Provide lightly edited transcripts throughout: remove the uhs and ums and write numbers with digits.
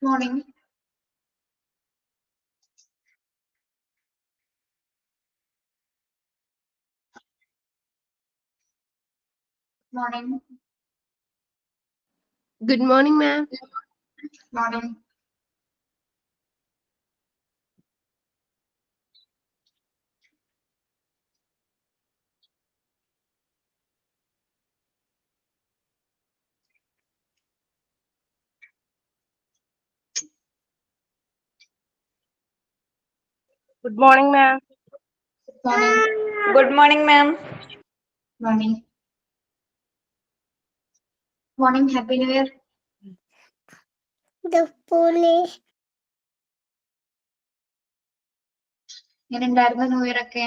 Morning. Morning. Good morning, ma'am. Morning. Good morning, ma'am. Morning. Good morning, ma'am. Morning. Morning. Happy New Year. എങ്ങനെയുണ്ടായിരുന്നു new year ഒക്കെ?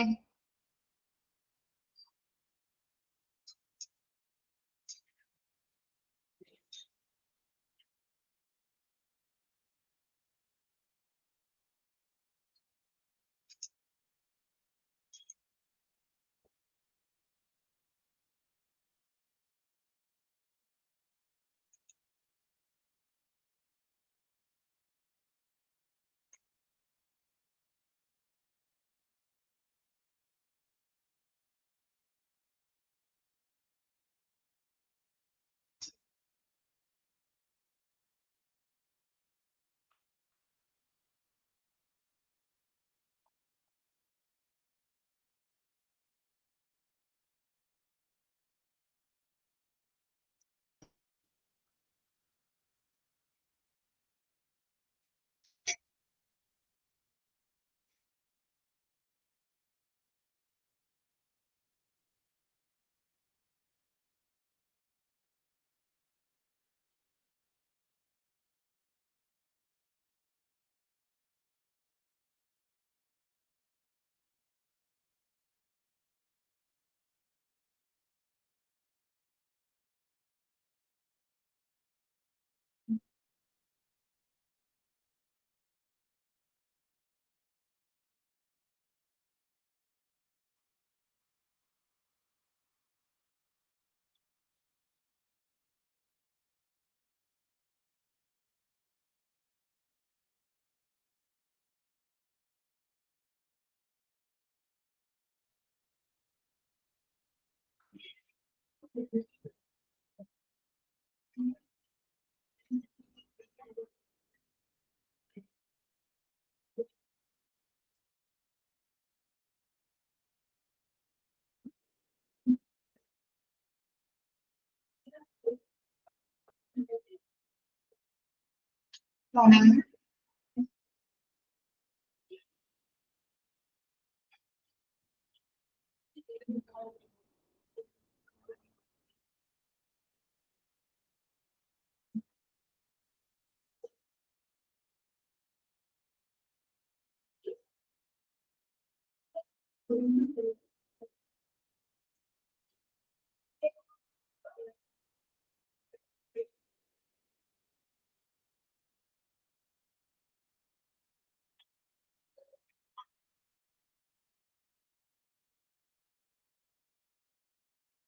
Morning.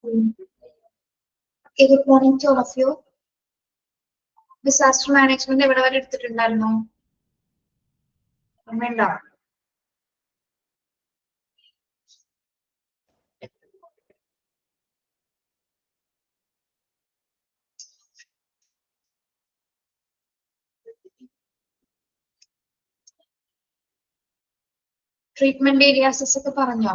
Okay, good morning to all of you. Disaster management എവിടെ വരെ എടുത്തിട്ടുണ്ടായിരുന്നു? ഓർമ്മയുണ്ടോ? Treatment ഏരിയാസസ് ഒക്കെ പറഞ്ഞോ?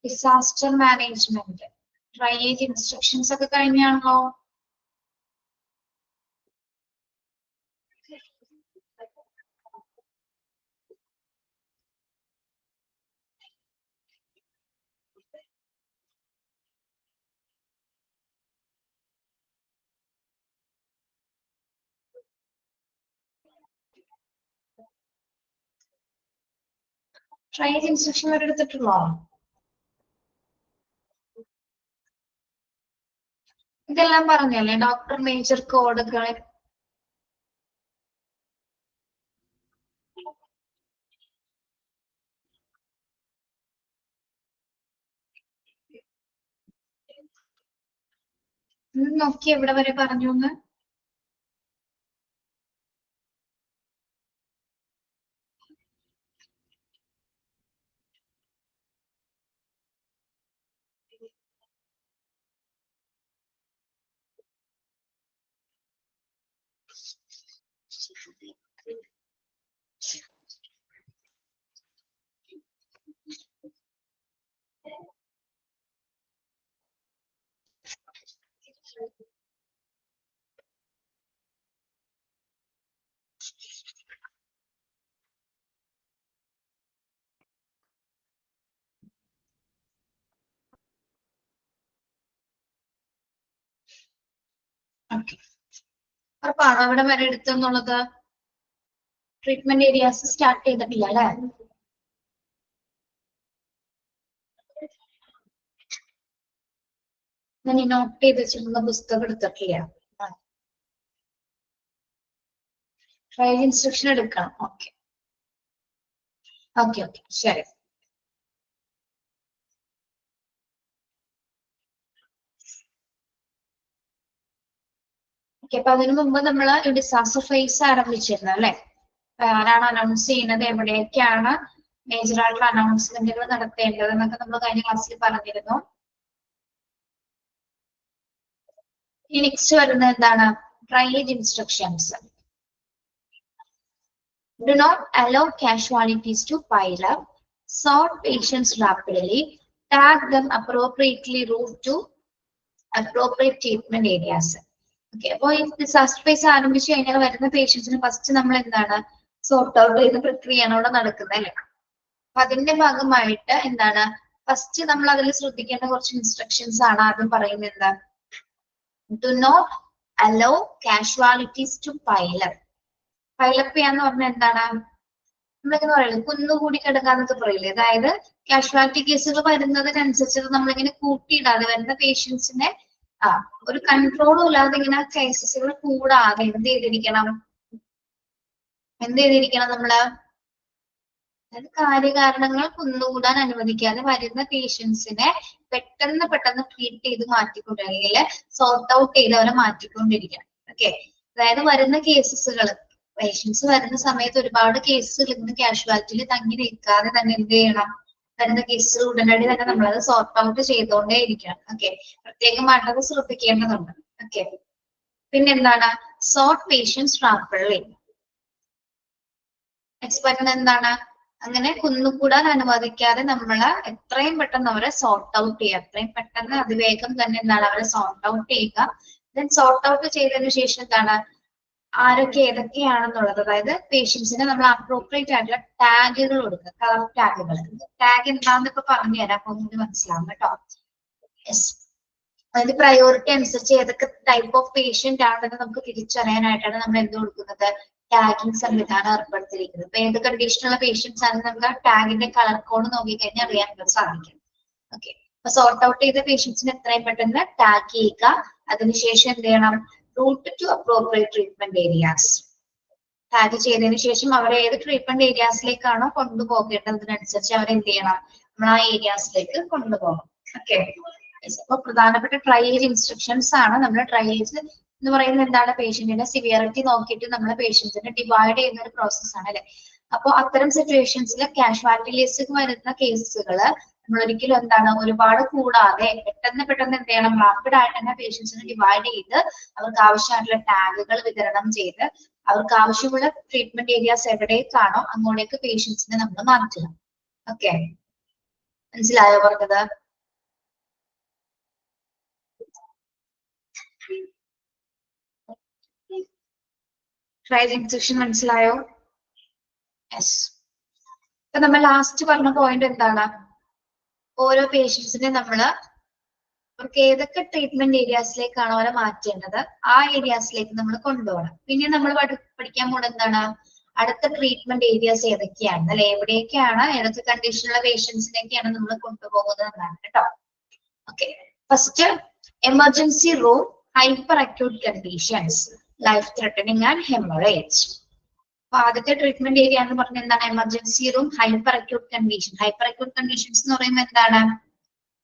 Disaster management drainage instructions ഒക്കെ കഴിഞ്ഞാണല്ലോ. Drainage instruction വരെ എടുത്തിട്ടുള്ളോ? ഇതെല്ലാം പറഞ്ഞല്ലേ ഡോക്ടർ മേജർ കോഡുകൾ? നോക്കി എവിടെ വരെ പറഞ്ഞു എന്ന്. ഉറപ്പാണോ അവിടെ വരെ എടുത്തെന്നുള്ളത്? ട്രീറ്റ്മെന്റ് ഏരിയാസ് സ്റ്റാർട്ട് ചെയ്തിട്ടില്ല അല്ലെ? ഞാൻ ഈ നോട്ട് ചെയ്ത് വെച്ചിരുന്ന പുസ്തകം എടുത്തിട്ടില്ല. ട്രയൽ ഇൻസ്ട്രക്ഷൻ എടുക്കണം. ഓക്കെ ഓക്കെ ഓക്കെ ശരി. ഓക്കെ, അപ്പൊ അതിനു മുമ്പ് നമ്മൾ ഡിസാസ്റ്റർ ഫേസ് ആരംഭിച്ചിരുന്നു അല്ലെ? ആരാണ് അനൗൺസ് ചെയ്യുന്നത്, എവിടെയൊക്കെയാണ് മേജർ ആയിട്ടുള്ള അനൗൺസ്മെന്റുകൾ നടത്തേണ്ടത് എന്നൊക്കെ നമ്മൾ കഴിഞ്ഞ ക്ലാസ്സിൽ പറഞ്ഞിരുന്നു. ഈ നെക്സ്റ്റ് വരുന്നത് എന്താണ്? Trial instructions. Do not allow casualties to pile up. Sort patients rapidly. Tag them appropriately. Route to appropriate treatment areas. Okay, അപ്പൊ ഈ ഡിസാസ്റ്റർ ഫേസ് ആരംഭിച്ചു കഴിഞ്ഞാൽ വരുന്ന പേഷ്യൻസിന് ഫസ്റ്റ് നമ്മൾ എന്താണ് സോർട്ട് ഔട്ട് ചെയ്യുന്ന പ്രക്രിയയാണ് അവിടെ നടക്കുന്നത് അല്ലെ? അപ്പൊ അതിന്റെ ഭാഗമായിട്ട് എന്താണ് ഫസ്റ്റ് നമ്മൾ അതിൽ ശ്രദ്ധിക്കേണ്ട കുറച്ച് ഇൻസ്ട്രക്ഷൻസ് ആണ് ആദ്യം പറയുന്നത്. എന്താ? Do not allow casualties to pile up. Pile up ചെയ്യാന്ന് പറഞ്ഞാൽ എന്താണ്? നമ്മളിങ്ങനെ പറയുന്നത് കുന്നുകൂടി കിടക്കാന്നൊക്കെ പറയില്ലേ? അതായത് കാഷ്വാലിറ്റി കേസുകൾ വരുന്നതിനനുസരിച്ച് നമ്മളിങ്ങനെ കൂട്ടിയിടാതെ വരുന്ന പേഷ്യൻസിനെ ഒരു കൺട്രോളും ഇല്ലാതെ ഇങ്ങനെ കേസസുകൾ കൂടാതെ എന്ത് ചെയ്തിരിക്കണം നമ്മള്? അതായത് കാര്യകാരണങ്ങൾ കുന്നുകൂടാൻ അനുവദിക്കാതെ വരുന്ന പേഷ്യൻസിനെ പെട്ടെന്ന് ട്രീറ്റ് ചെയ്ത് മാറ്റിക്കൊണ്ട് അല്ലെങ്കിൽ സോർട്ട് ഔട്ട് ചെയ്ത് അവരെ മാറ്റിക്കൊണ്ടിരിക്കണം. ഓക്കെ, അതായത് വരുന്ന കേസസുകൾ പേഷ്യൻസ് വരുന്ന സമയത്ത് ഒരുപാട് കേസുകൾ ഇന്ന് കാഷ്വാലിറ്റിയിൽ തങ്ങി നിൽക്കാതെ തന്നെ എന്ത് ചെയ്യണം? വരുന്ന കേസുകൾ ഉടനടി തന്നെ നമ്മളത് സോർട്ട് ഔട്ട് ചെയ്തുകൊണ്ടേ ഇരിക്കണം. ഓക്കെ, പ്രത്യേകമായിട്ട് അത് ശ്രദ്ധിക്കേണ്ടതുണ്ട്. ഓക്കെ, പിന്നെന്താണ്? Sort patients rapidly. നെക്സ്റ്റ് പറയുന്നത് എന്താണ്? അങ്ങനെ കുന്നുകൂടാൻ അനുവദിക്കാതെ നമ്മള് എത്രയും പെട്ടെന്ന് അവരെ സോർട്ട് ഔട്ട് ചെയ്യുക. എത്രയും പെട്ടെന്ന് അതിവേഗം തന്നെ എന്താണ് അവരെ സോർട്ട് ഔട്ട് ചെയ്യുക. ദെൻ സോർട്ട് ഔട്ട് ചെയ്തതിനു ശേഷം എന്താണ് ആരൊക്കെ ഏതൊക്കെയാണെന്നുള്ളത്, അതായത് പേഷ്യൻസിന് നമ്മൾ അപ്രോപ്രിയേറ്റ് ആയിട്ടുള്ള ടാഗുകൾ കൊടുക്കുക, കളർ ടാഗുകൾ. ടാഗ് എന്താന്ന് ഇപ്പൊ പറഞ്ഞുതരാം, അപ്പൊ ഒന്നുകൂടി മനസ്സിലാവും കേട്ടോ. യെസ്, അതിന്റെ പ്രയോറിറ്റി അനുസരിച്ച് ഏതൊക്കെ ടൈപ്പ് ഓഫ് പേഷ്യന്റ് ആണെന്ന് നമുക്ക് തിരിച്ചറിയാനായിട്ടാണ് നമ്മൾ എന്ത് കൊടുക്കുന്നത്? ടാഗിങ് സംവിധാനം ഏർപ്പെടുത്തിയിരിക്കുന്നത്. ഇപ്പൊ ഏത് കണ്ടീഷനുള്ള പേഷ്യൻസ് ആണെന്ന് നമുക്ക് ആ ടാഗിന്റെ കളർ കോഡ് നോക്കിക്കഴിഞ്ഞാൽ അറിയാൻ സാധിക്കും. ഓക്കെ, അപ്പൊ സോർട്ട് ഔട്ട് ചെയ്ത പേഷ്യൻസിന് എത്രയും പെട്ടെന്ന് ടാഗ് ചെയ്യുക. അതിനുശേഷം എന്ത് ചെയ്യണം? Route to appropriate treatment areas. Tag ചെയ്തതിനു ശേഷം അവരെ ഏത് ട്രീറ്റ്മെന്റ് ഏരിയാസിലേക്കാണോ കൊണ്ടുപോകേണ്ടതിനനുസരിച്ച് അവരെന്ത് ചെയ്യണം? നമ്മൾ ആ ഏരിയാസിലേക്ക് കൊണ്ടുപോകണം. ഓക്കെ, അപ്പൊ പ്രധാനപ്പെട്ട ട്രയൽ ഇൻസ്ട്രക്ഷൻസ് ആണ്. നമ്മൾ ട്രയൽസ് എന്ന് പറയുന്നത് എന്താണ്? പേഷ്യന്റിന്റെ സിവിയറിറ്റി നോക്കിയിട്ട് നമ്മൾ പേഷ്യൻസിനെ ഡിവൈഡ് ചെയ്യുന്ന ഒരു പ്രോസസ് ആണ് അല്ലെ? അപ്പൊ അത്തരം സിറ്റുവേഷൻസിൽ കാഷ്വാലിറ്റി ലിസ്റ്റ് വരുന്ന കേസുകള് നമ്മൾ ഒരിക്കലും എന്താണ് ഒരുപാട് കൂടാതെ പെട്ടെന്ന് എന്ത് ചെയ്യണം? റാപ്പിഡ് ആയിട്ട് തന്നെ പേഷ്യൻസിനെ ഡിവൈഡ് ചെയ്ത് അവർക്ക് ആവശ്യമായിട്ടുള്ള ടാഗുകൾ വിതരണം ചെയ്ത് അവർക്ക് ആവശ്യമുള്ള ട്രീറ്റ്മെന്റ് ഏരിയാസ് എവിടേക്കാണോ അങ്ങോട്ടേക്ക് പേഷ്യൻസിനെ നമ്മൾ മാറ്റുക. ഓക്കെ, മനസ്സിലായോ പറഞ്ഞത്? ട്രയൽ ഇൻസ്ട്രക്ഷൻ മനസ്സിലായോ? യെസ്. ഇപ്പൊ നമ്മൾ ലാസ്റ്റ് പറഞ്ഞ പോയിന്റ് എന്താണ്? ഓരോ പേഷ്യൻസിനെ നമ്മള് അവർക്ക് ഏതൊക്കെ ട്രീറ്റ്മെന്റ് ഏരിയാസിലേക്കാണോ അവരെ മാറ്റേണ്ടത് ആ ഏരിയാസിലേക്ക് നമ്മൾ കൊണ്ടുപോകണം. പിന്നെ നമ്മൾ പഠിക്കാൻ പോകുന്നത് എന്താണ്? അടുത്ത ട്രീറ്റ്മെന്റ് ഏരിയാസ് ഏതൊക്കെയാണ് അല്ലെ? എവിടേക്കാണ് ഏതൊക്കെ കണ്ടീഷനുള്ള പേഷ്യൻസിലേക്കാണ് നമ്മൾ കൊണ്ടുപോകുന്നത് എന്നാണ് കേട്ടോ. Okay, first emergency room, hyper acute conditions, life threatening and haemorrhage. അപ്പൊ ആദ്യത്തെ ട്രീറ്റ്മെന്റ് ഏരിയ എന്ന് പറഞ്ഞാൽ എന്താണ്? Emergency room, hyper acute condition. Hyper acute conditions എന്ന് പറയുമ്പോൾ എന്താണ്?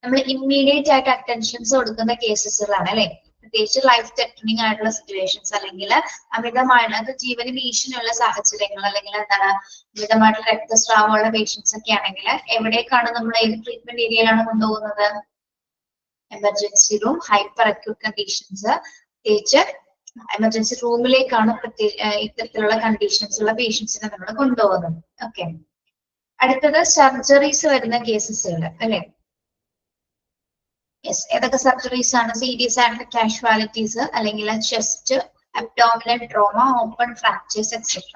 നമ്മൾ ഇമ്മീഡിയറ്റ് ആയിട്ട് അറ്റൻഷൻസ് കൊടുക്കുന്ന കേസസുകളാണ് അല്ലെ? പ്രത്യേകിച്ച് ലൈഫ് ത്രെറ്റനിങ് ആയിട്ടുള്ള സിറ്റുവേഷൻസ് അല്ലെങ്കിൽ അമിതമായിട്ടുള്ള അത് ജീവന് ഭീഷണിയുള്ള സാഹചര്യങ്ങൾ അല്ലെങ്കിൽ എന്താണ് അമിതമായിട്ടുള്ള രക്തസ്രാവമുള്ള പേഷ്യൻസ് ഒക്കെ ആണെങ്കിൽ എവിടേക്കാണ് നമ്മൾ ഏത് ട്രീറ്റ്മെന്റ് ഏരിയയിലാണ് കൊണ്ടുപോകുന്നത്? Emergency room, hyper acute conditions, പ്രത്യേകിച്ച് എമർജൻസി റൂമിലേക്കാണ് ഇത്തരത്തിലുള്ള കണ്ടീഷൻസ് ഉള്ള പേഷ്യൻസിനെ നമ്മൾ കൊണ്ടുപോകുന്നത്. ഓക്കെ, അടുത്തത് സർജറീസ് വരുന്ന കേസസുകൾ അല്ലെ. യെസ്, ഏതൊക്കെ സർജറീസ് ആണ്? സീരിയസ് ആയിട്ടുള്ള കാഷ്വാലിറ്റീസ് അല്ലെങ്കിൽ chest, abdominal trauma, open fractures etcetera.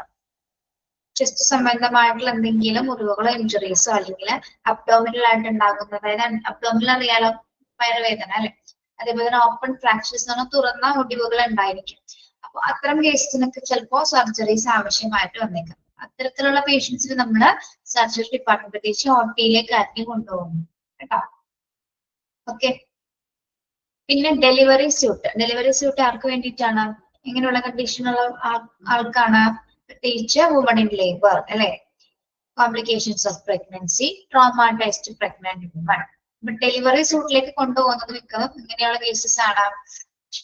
Chest സംബന്ധമായിട്ടുള്ള എന്തെങ്കിലും മുറിവുകളോ ഇഞ്ചുറീസോ അല്ലെങ്കിൽ അബ്ഡോമിനൽ ആയിട്ട് ഉണ്ടാകുന്ന, അതായത് അബ്ഡോമിനൽ അറിയാലോ വയറുവേദന അല്ലെ, അതേപോലെ തന്നെ ഓപ്പൺ ഫ്രാക്ചേഴ്സ് എന്ന് പറഞ്ഞാൽ തുറന്ന ഒടിവുകൾ ഉണ്ടായിരിക്കും. അപ്പൊ അത്തരം കേസിനൊക്കെ ചിലപ്പോൾ സർജറീസ് ആവശ്യമായിട്ട് വന്നേക്കാം. അത്തരത്തിലുള്ള പേഷ്യൻസിന് നമ്മള് സർജറി ഡിപ്പാർട്ട്മെന്റ് പ്രത്യേകിച്ച് OT-യിലേക്ക് ആക്കി കൊണ്ടുപോകുന്നു കേട്ടോ. ഓക്കെ, പിന്നെ ഡെലിവറി സ്യൂട്ട്. ഡെലിവറി സ്യൂട്ട് ആർക്ക് വേണ്ടിയിട്ടാണ്? എങ്ങനെയുള്ള കണ്ടീഷനുള്ള ആൾക്കാണ്? പ്രത്യേകിച്ച് വുമൺ ഇൻ ലേബർ അല്ലെ, complications of pregnancy, traumatized pregnant woman. Delivery സൂട്ടിലേക്ക് കൊണ്ടുപോകുന്നത് മിക്കതും ഇങ്ങനെയുള്ള കേസസ് ആണ്.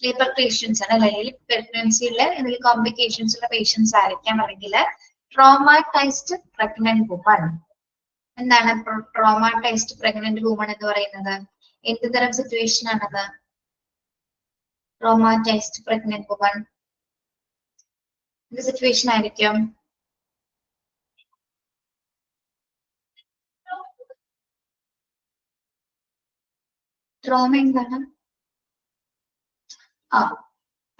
ലേബർ പേഷ്യൻസ് ആണ്, അല്ലെങ്കിൽ പ്രഗ്നൻസിയിലെ എന്തെങ്കിലും കോംപ്ലിക്കേഷൻസ് ഉള്ള പേഷ്യൻസ് ആയിരിക്കാം, അല്ലെങ്കിൽ ട്രോമാറ്റൈസ്ഡ് പ്രഗ്നന്റ് വുമൺ. എന്താണ് ട്രോമാറ്റൈസ്ഡ് പ്രഗ്നന്റ് വുമൺ എന്ന് പറയുന്നത്? എന്ത് തരം സിറ്റുവേഷൻ ആണത്? ട്രോമാറ്റൈസ്ഡ് പ്രഗ്നന്റ് വുമൺ എന്ത് സിറ്റുവേഷൻ ആയിരിക്കും? ട്രോമ എന്താണ്?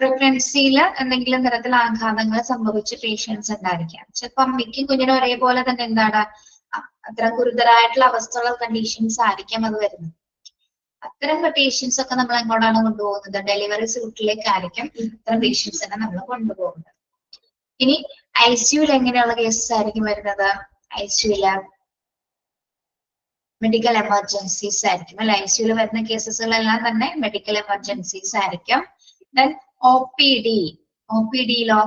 പ്രഗ്നൻസിയിൽ എന്തെങ്കിലും തരത്തിൽ ആഘാതങ്ങൾ സംഭവിച്ച പേഷ്യൻസ് ഉണ്ടായിരിക്കാം. ചിലപ്പോൾ അമ്മയ്ക്കും കുഞ്ഞിനും ഒരേപോലെ തന്നെ എന്താണ് അത്തരം ഗുരുതരമായിട്ടുള്ള അവസ്ഥയുള്ള കണ്ടീഷൻസ് ആയിരിക്കാം അത് വരുന്നത്. അത്തരം പേഷ്യൻസ് ഒക്കെ നമ്മൾ എങ്ങോട്ടാണ് കൊണ്ടുപോകുന്നത്? ഡെലിവറി സൂട്ടിലേക്ക് ആയിരിക്കും ഇത്തരം പേഷ്യൻസിനെ നമ്മൾ കൊണ്ടുപോകുന്നത്. ഇനി ICUയിൽ എങ്ങനെയുള്ള കേസസ് ആയിരിക്കും വരുന്നത്? ICUയില് മെഡിക്കൽ എമർജൻസീസ് ആയിരിക്കും അല്ലെ. ICUയിൽ വരുന്ന കേസസുകളെല്ലാം തന്നെ മെഡിക്കൽ എമർജൻസീസ് ആയിരിക്കും. ദെൻ OPD-യിലോ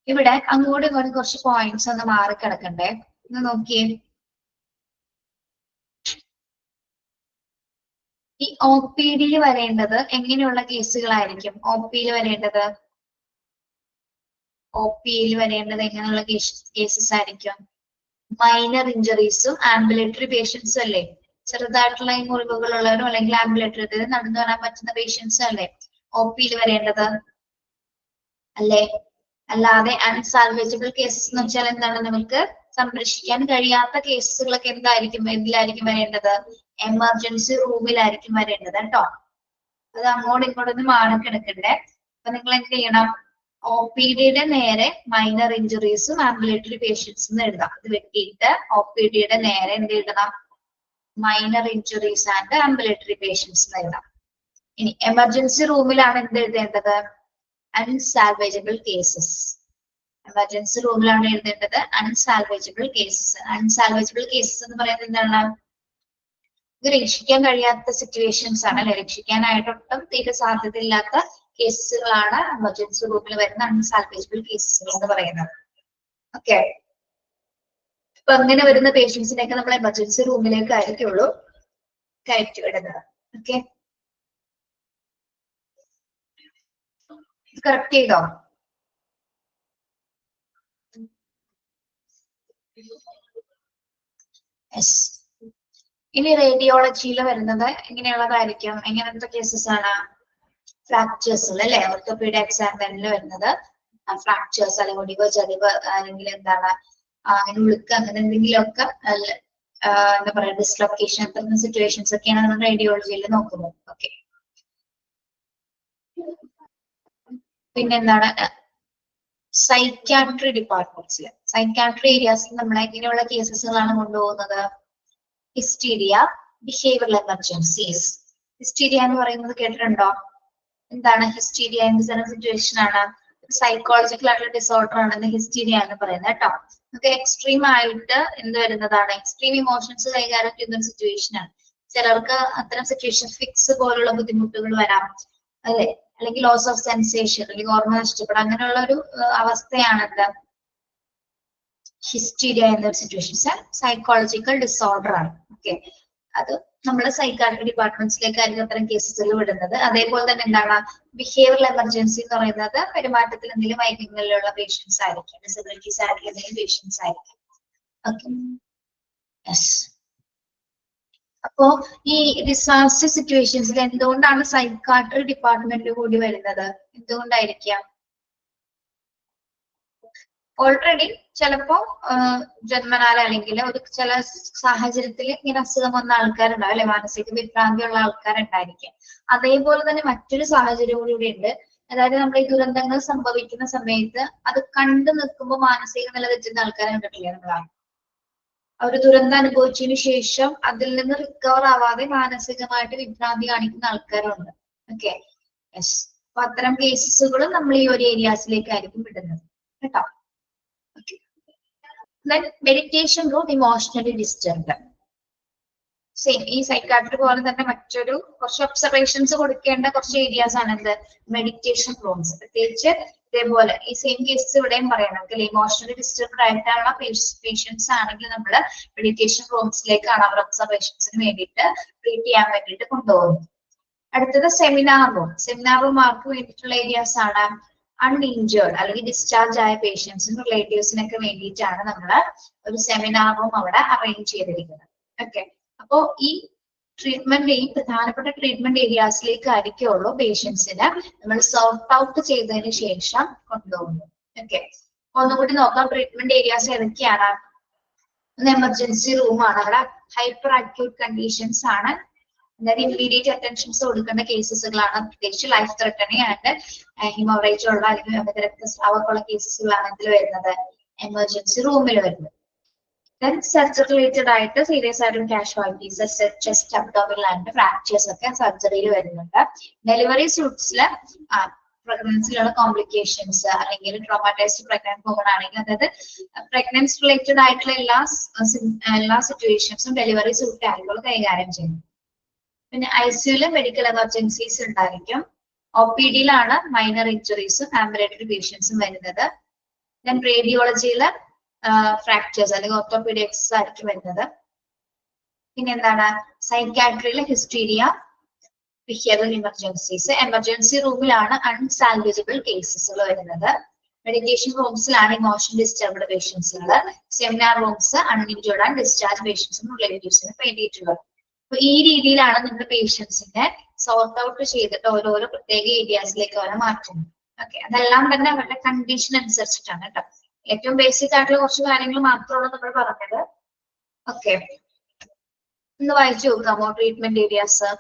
ഇവിടെ അങ്ങോട്ടും ഇങ്ങോട്ടും കുറച്ച് പോയിന്റ്സ് ഒന്ന് മാറിക്കിടക്കണ്ടേ, ഒന്ന് നോക്കിയേ. ഈ OPD-യിൽ വരേണ്ടത് എങ്ങനെയുള്ള കേസുകളായിരിക്കും? OPയിൽ വരേണ്ടത് എങ്ങനെയുള്ള കേസസ് ആയിരിക്കും? മൈനർ ഇഞ്ചുറീസും ആംബുലേറ്ററി പേഷ്യൻസും അല്ലേ. ചെറുതായിട്ടുള്ള ഈ മുറിവുകളുള്ളവരും അല്ലെങ്കിൽ ആംബുലേറ്ററി നടന്നു വരാൻ പറ്റുന്ന പേഷ്യൻസും അല്ലേ OPയിൽ വരേണ്ടത് അല്ലേ. അല്ലാതെ അൺസാൽവേജബിൾ കേസസ് എന്ന് വെച്ചാൽ എന്താണ്? നമുക്ക് സംരക്ഷിക്കാൻ കഴിയാത്ത കേസുകളൊക്കെ എന്തിലായിരിക്കും വരേണ്ടത്? എമർജൻസി റൂമിലായിരിക്കും വരേണ്ടത് കേട്ടോ. അത് അങ്ങോട്ടും ഇങ്ങോട്ടൊന്നും മാറിക്കിടക്കണ്ടേ. അപ്പൊ നിങ്ങൾ എന്ത് ചെയ്യണം? OPD-യുടെ നേരെ മൈനർ ഇഞ്ചുറീസും ആംബുലേറ്ററി പേഷ്യൻസും എഴുതാം. അത് വെട്ടിയിട്ട് OPD-യുടെ നേരെ എന്ത് എഴുതണം? Minor injuries and ambulatory patients എഴുതാം. ഇനി എമർജൻസി റൂമിലാണ് എന്ത് എഴുതേണ്ടത്? അൺസാൽവേജബിൾ കേസസ്. എമർജൻസി റൂമിലാണ് എഴുതേണ്ടത് അൺസാൽവേജബിൾ കേസസ്. അൺസാൽവേജബിൾ കേസസ് എന്ന് പറയുന്നത് എന്താണ്? ഇത് രക്ഷിക്കാൻ കഴിയാത്ത സിറ്റുവേഷൻസ് ആണ് അല്ലെ. രക്ഷിക്കാനായിട്ടൊട്ടും തീരെ സാധ്യതയില്ലാത്ത കേസുകളാണ് എമർജൻസി റൂമിൽ വരുന്ന അൺസാൽവേജബിൾ കേസസ് എന്ന് പറയുന്നത്. ഓക്കെ, അപ്പൊ അങ്ങനെ വരുന്ന പേഷ്യൻസിനെയൊക്കെ നമ്മൾ എമർജൻസി റൂമിലേക്ക് ആയിരിക്കുള്ളൂ കയറ്റി വിടുന്നത്. ഓക്കെ, കറക്റ്റ് ചെയ്തോ? യെസ്. ഇനി റേഡിയോളജിയിൽ വരുന്നത് എങ്ങനെയുള്ളതായിരിക്കും? എങ്ങനത്തെ കേസസ് ആണ്? ഫ്രാക്ചേഴ്സ് അല്ലെ. ഓർത്തോപീഡിക് എക്സാമിനിൽ വരുന്നത് ഫ്രാക്ചേഴ്സ് അല്ലെങ്കിൽ ഒടിവ്, ചരിവ്, അല്ലെങ്കിൽ എന്താണ് അങ്ങനെ ഉളുക്ക്, അങ്ങനെ എന്തെങ്കിലുമൊക്കെ എന്താ പറയാ ഡിസ്ലൊക്കേഷൻ, അത്തരം സിറ്റുവേഷൻസ് ഒക്കെയാണ് നമ്മൾ റേഡിയോളജിയിൽ നോക്കുന്നത്. ഓക്കെ, പിന്നെന്താണ് സൈക്യാട്രി ഡിപ്പാർട്ട്മെന്റ്സിൽ, സൈക്യാട്രി ഏരിയാസിൽ നമ്മൾ എങ്ങനെയുള്ള കേസസുകളാണ് കൊണ്ടുപോകുന്നത്? Hysteria, behavioural emergencies. ഹിസ്റ്റീരിയ എന്ന് പറയുന്നത് കേട്ടിട്ടുണ്ടോ? എന്താണ് ഹിസ്റ്റീരിയ? എന്ത് തരം സിറ്റുവേഷൻ ആണ്? സൈക്കോളജിക്കൽ ആയിട്ടുള്ള ഡിസോർഡർ ആണെന്ന് ഹിസ്റ്റീരിയ എന്ന് പറയുന്നത് കേട്ടോ. നമുക്ക് എക്സ്ട്രീം ആയിട്ട് എന്ത് വരുന്നതാണ്? എക്സ്ട്രീം ഇമോഷൻസ് കൈകാര്യം ചെയ്യുന്ന ഒരു സിറ്റുവേഷൻ ആണ്. ചിലർക്ക് അത്തരം സിറ്റുവേഷൻ ഫിക്സ് പോലുള്ള ബുദ്ധിമുട്ടുകൾ വരാം അല്ലെ, അല്ലെങ്കിൽ ലോസ് ഓഫ് സെൻസേഷൻ, അല്ലെങ്കിൽ ഓർമ്മ നഷ്ടപ്പെടാം, അങ്ങനെയുള്ള ഒരു അവസ്ഥയാണത് ഹിസ്റ്റീരിയ എന്നൊരു സിറ്റുവേഷൻ. സൈക്കോളജിക്കൽ ഡിസോർഡർ ആണ്. ഓക്കെ, അത് നമ്മുടെ സൈക്കാട്രി ഡിപ്പാർട്ട്മെന്റ്സിലേക്കായിരിക്കും അത്തരം കേസുകൾ വിടുന്നത്. അതേപോലെ തന്നെ എന്താണ് ബിഹേവിയറൽ എമർജൻസി എന്ന് പറയുന്നത് പെരുമാറ്റത്തിൽ എന്തെങ്കിലും വൈകല്യങ്ങളുള്ള പേഷ്യൻസ് ആയിരിക്കും, ഡിസബിലിറ്റീസ് ആയിട്ടുള്ള എന്തെങ്കിലും പേഷ്യൻസ് ആയിരിക്കും. Okay, yes. അപ്പോ ഈ ഡിസാസ്റ്റർ സിറ്റുവേഷൻസിൽ എന്തുകൊണ്ടാണ് സൈക്കാട്രി ഡിപ്പാർട്ട്മെന്റ് കൂടി വരുന്നത്? എന്തുകൊണ്ടായിരിക്കാം? ഓൾറെഡി ചിലപ്പോ ജന്മനാല അല്ലെങ്കിൽ ഒരു ചില സാഹചര്യത്തിൽ ഇങ്ങനെ അസുഖം വന്ന ആൾക്കാരുണ്ടാവും അല്ലെ, മാനസിക വിഭ്രാന്തിയുള്ള ആൾക്കാരുണ്ടായിരിക്കും. അതേപോലെ തന്നെ മറ്റൊരു സാഹചര്യം കൂടി ഉണ്ട്. അതായത് നമ്മൾ ഈ ദുരന്തങ്ങൾ സംഭവിക്കുന്ന സമയത്ത് അത് കണ്ടു നിൽക്കുമ്പോൾ മാനസിക നില തെറ്റുന്ന ആൾക്കാരെ കണ്ടിട്ടില്ലേ നമ്മളാണ്. ഒരു ദുരന്തം അനുഭവിച്ചതിന് ശേഷം അതിൽ നിന്ന് റിക്കവർ ആവാതെ മാനസികമായിട്ട് വിഭ്രാന്തി കാണിക്കുന്ന ആൾക്കാരുണ്ട്. Okay, yes. അപ്പൊ അത്തരം കേസസുകളും നമ്മൾ ഈ ഒരു ഏരിയാസിലേക്കായിരിക്കും വിടുന്നത് കേട്ടോ. Then meditation room emotionally disturbed. Same ഈ സൈക്കാട്രി പോലെ തന്നെ മറ്റൊരു കുറച്ച് ഒബ്സർവേഷൻസ് കൊടുക്കേണ്ട കുറച്ച് ഏരിയാസ് ആണ് എന്ത്, മെഡിറ്റേഷൻ റൂംസ്. പ്രത്യേകിച്ച് ഇതേപോലെ ഈ സെയിം കേസസ് ഇവിടെയും പറയണം, ഇമോഷണലി ഡിസ്റ്റർബ്ഡ് ആയിട്ടുള്ള പേഷ്യൻസ് ആണെങ്കിൽ നമ്മൾ മെഡിറ്റേഷൻ റൂംസിലേക്കാണ് അവർ ഒബ്സർവേഷൻസിന് വേണ്ടിയിട്ട് ട്രീറ്റ് ചെയ്യാൻ വേണ്ടിയിട്ട് കൊണ്ടുപോകുന്നത്. അടുത്തത് സെമിനാർ റൂം. സെമിനാർ റൂം ആർക്ക് വേണ്ടിയിട്ടുള്ള ഏരിയാസ് ആണ്? അൺഇഞ്ചേർഡ് അല്ലെങ്കിൽ ഡിസ്ചാർജ് ആയ പേഷ്യൻസിനും റിലേറ്റീവ്സിനൊക്കെ വേണ്ടിയിട്ടാണ് നമ്മൾ ഒരു സെമിനാർ റൂം അവിടെ അറേഞ്ച് ചെയ്തിരിക്കുന്നത്. ഓക്കെ, അപ്പോ ഈ ട്രീറ്റ്മെന്റ് ഈ പ്രധാനപ്പെട്ട ട്രീറ്റ്മെന്റ് ഏരിയാസിലേക്ക് ആയിരിക്കുള്ളൂ പേഷ്യൻസിന് നമ്മൾ സോർട്ട് ഔട്ട് ചെയ്തതിന് ശേഷം കൊണ്ടുപോകുന്നത്. ഓക്കെ, ഒന്നുകൂടി നോക്കാം ട്രീറ്റ്മെന്റ് ഏരിയാസ് ഏതൊക്കെയാണ്. എമർജൻസി റൂമാണ്, അവിടെ ഹൈപ്പർ അക്യൂട്ട് കണ്ടീഷൻസ് ആണ്, അതായത് ഇമ്മീഡിയറ്റ് അറ്റൻഷൻസ് കൊടുക്കേണ്ട കേസസുകളാണ്. പ്രത്യേകിച്ച് ലൈഫ് ത്രെട്ടനിങ് ആൻഡ് ഹിമോറേജ് ഉള്ള അല്ലെങ്കിൽ രക്തസ്രാവമുള്ള കേസസുകളാണ് ഇതിൽ വരുന്നത്, എമർജൻസി റൂമിൽ വരുന്നത്. ദെൻ സർജറി റിലേറ്റഡ് ആയിട്ട് സീരിയസ് ആയിട്ടുള്ള casualties, chest abdominal and fractures ഒക്കെ സർജറിയിൽ വരുന്നുണ്ട്. ഡെലിവറി സൂട്ട്സിൽ പ്രഗ്നൻസിലുള്ള കോംപ്ലിക്കേഷൻസ് അല്ലെങ്കിൽ ട്രോമാറ്റൈസ്ഡ് പ്രഗ്നന്റ് വുമൺ ആണെങ്കിൽ, അതായത് പ്രഗ്നൻസി റിലേറ്റഡ് ആയിട്ടുള്ള എല്ലാ സിറ്റുവേഷൻസും ഡെലിവറി സൂട്ട് ആളുകൾ കൈകാര്യം ചെയ്യുന്നു. പിന്നെ ഐസിയുല് മെഡിക്കൽ എമർജൻസീസ് ഉണ്ടായിരിക്കും. OPD-യിലാണ് മൈനർ ഇഞ്ചുറീസും ആംബുലേറ്ററി പേഷ്യൻസും വരുന്നത്. ദെൻ റേഡിയോളജിയില് ഫ്രാക്ചേഴ്സ് അല്ലെങ്കിൽ ഓർത്തോപീഡിക്സ് ആയിരിക്കും വരുന്നത്. പിന്നെ എന്താണ് സൈക്കാട്രിയിലെ ഹിസ്റ്റീരിയ, ബിഹേവിയറൽ എമർജൻസീസ്. എമർജൻസി റൂമിലാണ് അൺസാൽവേജബിൾ കേസസുകൾ വരുന്നത്. മെഡിറ്റേഷൻ റൂംസിലാണ് ഇമോഷൻ ഡിസ്റ്റർബ്ഡ് പേഷ്യൻസുകൾ. Seminar rooms uninjured and discharge പേഷ്യൻസിനും റിലേറ്റീവ്സിനും വേണ്ടിയിട്ടുള്ളത്. അപ്പൊ ഈ രീതിയിലാണ് നമ്മുടെ പേഷ്യൻസിനെ സോർട്ട് ഔട്ട് ചെയ്തിട്ട് ഓരോരോ പ്രത്യേക ഏരിയാസിലേക്ക് അവരെ മാറ്റുന്നത്. ഓക്കെ, അതെല്ലാം തന്നെ അവരുടെ കണ്ടീഷൻ അനുസരിച്ചിട്ടാണ് കേട്ടോ. ഏറ്റവും ബേസിക് ആയിട്ടുള്ള കുറച്ച് കാര്യങ്ങൾ മാത്രമാണ് നമ്മൾ പറഞ്ഞത്. ഓക്കെ, ഒന്ന് വായിച്ചു നോക്കാമോ ട്രീറ്റ്മെന്റ് ഏരിയാസ്?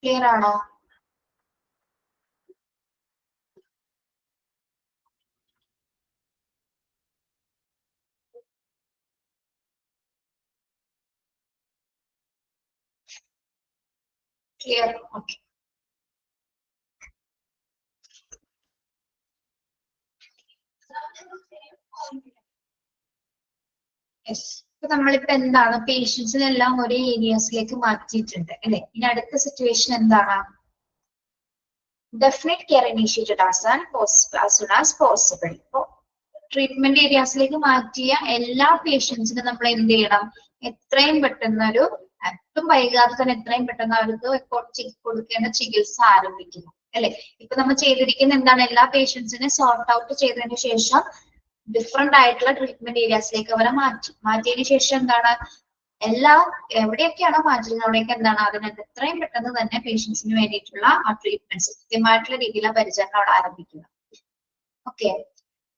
ക്ലിയർ ആണോ? Clear, okay. യെസ്, ഇപ്പൊ നമ്മളിപ്പോ എന്താണ് പേഷ്യൻസിനെല്ലാം ഒരേ ഏരിയാസിലേക്ക് മാറ്റിയിട്ടുണ്ട് അല്ലെ. ഇനി അടുത്ത സിറ്റുവേഷൻ എന്താണ്? Definite care initiated as soon as possible. ഇപ്പൊ ട്രീറ്റ്മെന്റ് ഏരിയാസിലേക്ക് മാറ്റിയ എല്ലാ പേഷ്യൻസിനും നമ്മൾ എന്ത് ചെയ്യണം? എത്രയും പെട്ടെന്ന് ഏറ്റവും വൈകാതെ തന്നെ എത്രയും പെട്ടെന്ന് അവർക്ക് കൊടുക്കേണ്ട ചികിത്സ ആരംഭിക്കുന്നു അല്ലെ. ഇപ്പൊ നമ്മൾ ചെയ്തിരിക്കുന്ന എന്താണ്? എല്ലാ പേഷ്യൻസിനെ സോർട്ട് ഔട്ട് ചെയ്തതിനു ശേഷം ഡിഫറെന്റ് ആയിട്ടുള്ള ട്രീറ്റ്മെന്റ് ഏരിയാസിലേക്ക് അവരെ മാറ്റിയതിനു ശേഷം എന്താണ്? എവിടെയൊക്കെയാണോ മാറ്റുന്നത് അവിടെയൊക്കെ എന്താണ് അതിനകത്ത് എത്രയും പെട്ടെന്ന് തന്നെ പേഷ്യൻസിന് വേണ്ടിയിട്ടുള്ള ആ ട്രീറ്റ്മെന്റ്സ് കൃത്യമായിട്ടുള്ള രീതിയിലുള്ള പരിചരണം അവിടെ ആരംഭിക്കുക. ഓക്കെ,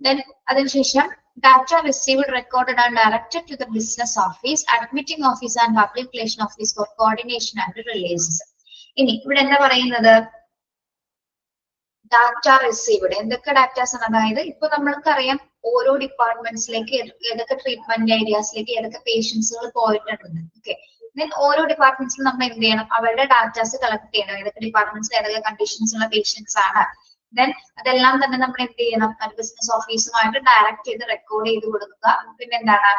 ദെൻ അതിനുശേഷം Data received, recorded and directed to the business office, admitting office and public relation office for coordination and releases. ഇനി ഇവിടെ എന്താ പറയുന്നത്? Data received. എന്തൊക്കെ ഡാറ്റാസ് ആണ്? അതായത് ഇപ്പൊ നമ്മൾക്കറിയാം ഓരോ ഡിപ്പാർട്ട്മെന്റ്സിലേക്ക് ഏതൊക്കെ ട്രീറ്റ്മെന്റ് ഏരിയാസിലേക്ക് ഏതൊക്കെ പേഷ്യൻസുകൾ പോയിട്ടുണ്ടെന്ന്. ഓക്കെ, ദെൻ ഓരോ ഡിപ്പാർട്ട്മെന്റ്സിലും നമ്മൾ എന്ത് ചെയ്യണം? അവരുടെ ഡാറ്റാസ് കളക്ട് ചെയ്യണം. ഏതൊക്കെ ഡിപ്പാർട്ട്മെന്റ്സിൽ ഏതൊക്കെ കണ്ടീഷൻസ് ഉള്ള പേഷ്യൻസ് ആണ്. ദെൻ അതെല്ലാം തന്നെ നമ്മൾ എന്ത് ചെയ്യണം? ബിസിനസ് ഓഫീസുമായിട്ട് ഡയറക്റ്റ് ചെയ്ത് റെക്കോർഡ് ചെയ്ത് കൊടുക്കുക. പിന്നെ എന്താണ്?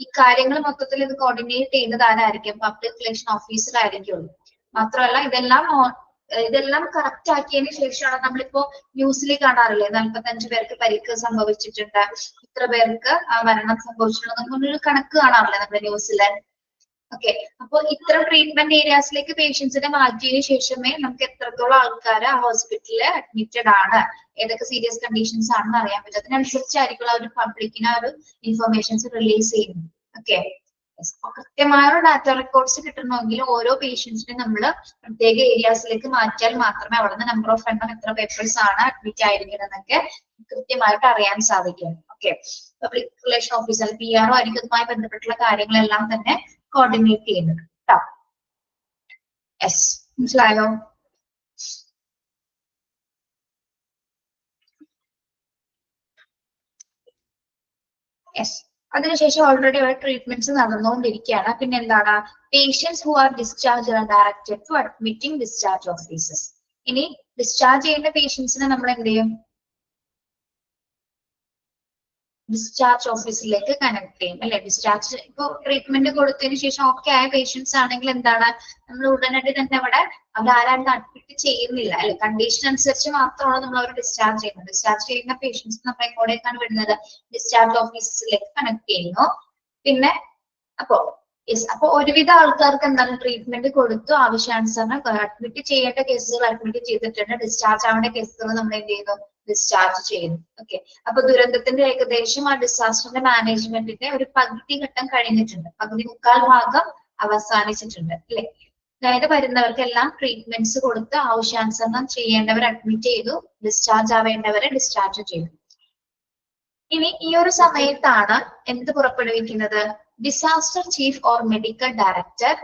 ഈ കാര്യങ്ങൾ മൊത്തത്തിൽ ഇത് കോർഡിനേറ്റ് ചെയ്യുന്നത് ആരായിരിക്കും? പബ്ലിക് റിലേഷൻ ഓഫീസറായിരിക്കുള്ളൂ. മാത്രമല്ല ഇതെല്ലാം കറക്റ്റ് ആക്കിയതിന് ശേഷമാണ് നമ്മളിപ്പോ ന്യൂസിൽ കാണാറില്ലേ 45 പേർക്ക് പരിക്ക് സംഭവിച്ചിട്ടുണ്ട്, ഇത്ര പേർക്ക് മരണം സംഭവിച്ചിട്ടുണ്ട്, നമ്മളൊരു കണക്ക് കാണാറില്ലേ നമ്മുടെ ന്യൂസില്? ഓക്കെ, അപ്പൊ ഇത്ര ട്രീറ്റ്മെന്റ് ഏരിയാസിലേക്ക് പേഷ്യൻസിനെ മാറ്റിയതിനു ശേഷമേ നമുക്ക് എത്രത്തോളം ആൾക്കാർ ആ ഹോസ്പിറ്റലിൽ അഡ്മിറ്റഡ് ആണ്, ഏതൊക്കെ സീരിയസ് കണ്ടീഷൻസ് ആണെന്ന് അറിയാൻ പറ്റും. അതിനനുസരിച്ചായിരിക്കും ആ ഒരു പബ്ലിക്കിന് ആ ഒരു ഇൻഫർമേഷൻസ് റിലീസ് ചെയ്യുന്നത്. ഓക്കെ, കൃത്യമായ ഡാറ്റ റെക്കോർഡ്സ് കിട്ടണമെങ്കിൽ ഓരോ പേഷ്യൻസിനെ നമ്മൾ പ്രത്യേക ഏരിയാസിലേക്ക് മാറ്റിയാൽ മാത്രമേ അവിടെ നിന്ന് നമ്പർ ഓഫ് എണ്ണം എത്ര പേപ്പേഴ്സ് ആണ് അഡ്മിറ്റ് ആയിരിക്കുന്നതെന്നൊക്കെ കൃത്യമായിട്ട് അറിയാൻ സാധിക്കും. Okay, public relation officer PR ആയിരിക്കും ഇതുമായി ബന്ധപ്പെട്ടുള്ള കാര്യങ്ങളെല്ലാം തന്നെ കോർഡിനേറ്റ് ചെയ്യുന്നത് കേട്ടോ. യെസ്, മനസ്സിലായോ? യെസ്, അതിനുശേഷം ഓൾറെഡി അവിടെ ട്രീറ്റ്മെന്റ്സ് നടന്നുകൊണ്ടിരിക്കുകയാണ്. പിന്നെ എന്താണ്? Patients who are discharge are directed to admitting discharge offices. ഇനി ഡിസ്ചാർജ് ചെയ്യുന്ന പേഷ്യൻസിനെ നമ്മൾ എന്ത് ചെയ്യും? ഡിസ്ചാർജ് ഓഫീസിലേക്ക് കണക്ട് ചെയ്യും അല്ലെ? ഡിസ്ചാർജ് ഇപ്പൊ ട്രീറ്റ്മെന്റ് കൊടുത്തതിന് ശേഷം ഓക്കെ ആയ പേഷ്യൻസ് ആണെങ്കിൽ എന്താണ്? നമ്മൾ ഉടനടി തന്നെ അവിടെ അതാരാണ്ട് അഡ്മിറ്റ് ചെയ്യുന്നില്ല അല്ലെ? കണ്ടീഷൻ അനുസരിച്ച് മാത്രമാണ് നമ്മൾ അവർ ഡിസ്ചാർജ് ചെയ്യുന്നത്. ഡിസ്ചാർജ് ചെയ്യുന്ന പേഷ്യൻസ് നമ്മൾ എങ്ങോട്ടേക്കാണ് വിടുന്നത്? ഡിസ്ചാർജ് ഓഫീസിലേക്ക് കണക്ട് ചെയ്യുന്നു. പിന്നെ അപ്പോ ഒരുവിധ ആൾക്കാർക്ക് എന്താണ്? ട്രീറ്റ്മെന്റ് കൊടുത്തു, ആവശ്യാനുസരണം അഡ്മിറ്റ് ചെയ്യേണ്ട കേസുകൾ അഡ്മിറ്റ് ചെയ്തിട്ടുണ്ട്, ഡിസ്ചാർജ് ആവേണ്ട കേസുകൾ നമ്മൾ എന്ത് ചെയ്യുന്നു? ഡിസ്ചാർജ് ചെയ്യുന്നു. ഓക്കെ, അപ്പൊ ദുരന്തത്തിന്റെ ഏകദേശം ആ ഡിസാസ്റ്ററിന്റെ മാനേജ്മെന്റിന്റെ ഒരു പകുതി ഘട്ടം കഴിഞ്ഞിട്ടുണ്ട്, മുക്കാൽ ഭാഗം അവസാനിച്ചിട്ടുണ്ട് അല്ലെ? അതായത് വരുന്നവർക്കെല്ലാം ട്രീറ്റ്മെന്റ്സ് കൊടുത്ത് ആവശ്യാനുസരണം ചെയ്യേണ്ടവർ അഡ്മിറ്റ് ചെയ്തു, ഡിസ്ചാർജ് ആവേണ്ടവരെ ഡിസ്ചാർജ് ചെയ്തു. ഇനി ഈ ഒരു സമയത്താണ് എന്ത് പുറപ്പെടുവിക്കുന്നത്? Disaster chief or medical director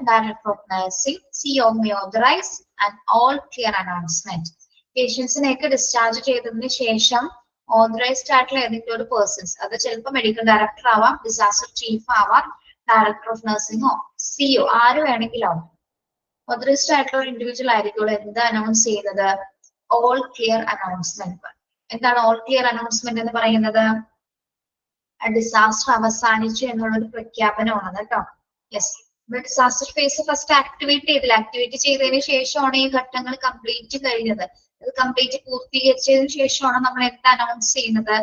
of nursing CO may authorize an all clear announcement. പേഷ്യൻസിനെയൊക്കെ ഡിസ്ചാർജ് ചെയ്തതിന് ശേഷം ഓതറൈസ്ഡ് ആയിട്ടുള്ള ഏതെങ്കിലും ഒരു പേഴ്സൺസ്, അത് ചിലപ്പോൾ മെഡിക്കൽ ഡയറക്ടർ ആവാം, ഡിസാസ്റ്റർ ചീഫ് ആവാം, ഡയറക്ടർ ഓഫ് നഴ്സിംഗോ CO ആര് വേണമെങ്കിലും ആവും. ഓതറൈസ്ഡ് ആയിട്ടുള്ള ഒരു ഇൻഡിവിജ്വൽ ആയിരിക്കുള്ളൂ എന്ത് അനൗൺസ് ചെയ്യുന്നത്? All clear announcement. എന്താണ് ഓൾ ക്ലിയർ അനൗൺസ്മെന്റ് എന്ന് പറയുന്നത്? ഡിസാസ്റ്റർ അവസാനിച്ചു എന്നുള്ളൊരു പ്രഖ്യാപനമാണ് കേട്ടോ. Yes, disaster phase first activate ചെയ്തതിന് ശേഷമാണ് ഈ ഘട്ടങ്ങൾ കംപ്ലീറ്റ് കഴിഞ്ഞത്. ഇത് കംപ്ലീറ്റ് പൂർത്തീകരിച്ചതിന് ശേഷമാണ് നമ്മൾ എന്ത് അനൗൺസ് ചെയ്യുന്നത്?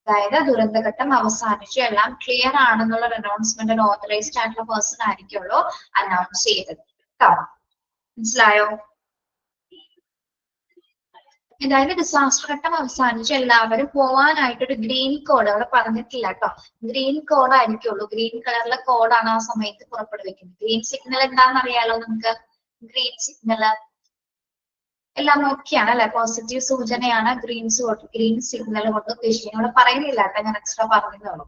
അതായത് ദുരന്തഘട്ടം അവസാനിച്ചു, എല്ലാം ക്ലിയർ ആണെന്നുള്ള അനൗൺസ്മെന്റ് ഒരു ഓതറൈസ്ഡ് ആയിട്ടുള്ള പേഴ്സൺ ആയിരിക്കുള്ളൂ അനൗൺസ് ചെയ്തത് കേട്ടോ. മനസ്സിലായോ? അതായത് ഡിസാസ്റ്റർ ഘട്ടം അവസാനിച്ച് എല്ലാവരും പോവാനായിട്ടൊരു ഗ്രീൻ കോഡ് അവിടെ പറഞ്ഞിട്ടില്ല കേട്ടോ. ഗ്രീൻ കോഡ് ആയിരിക്കുള്ളൂ, ഗ്രീൻ കളറിലെ കോഡാണ് ആ സമയത്ത് പുറപ്പെടുവിക്കുന്നത്. ഗ്രീൻ സിഗ്നൽ എന്താണെന്ന് അറിയാലോ നമുക്ക്? ഗ്രീൻ സിഗ്നല് എല്ലാം ഓക്കെയാണ് അല്ലെ? പോസിറ്റീവ് സൂചനയാണ് ഗ്രീൻ സിഗ്നൽ കൊണ്ട് ഉദ്ദേശിക്കുന്നത്. അവിടെ പറയുന്നില്ല കേട്ടോ, ഞാൻ എക്സ്ട്രാ പറഞ്ഞതോളൂ.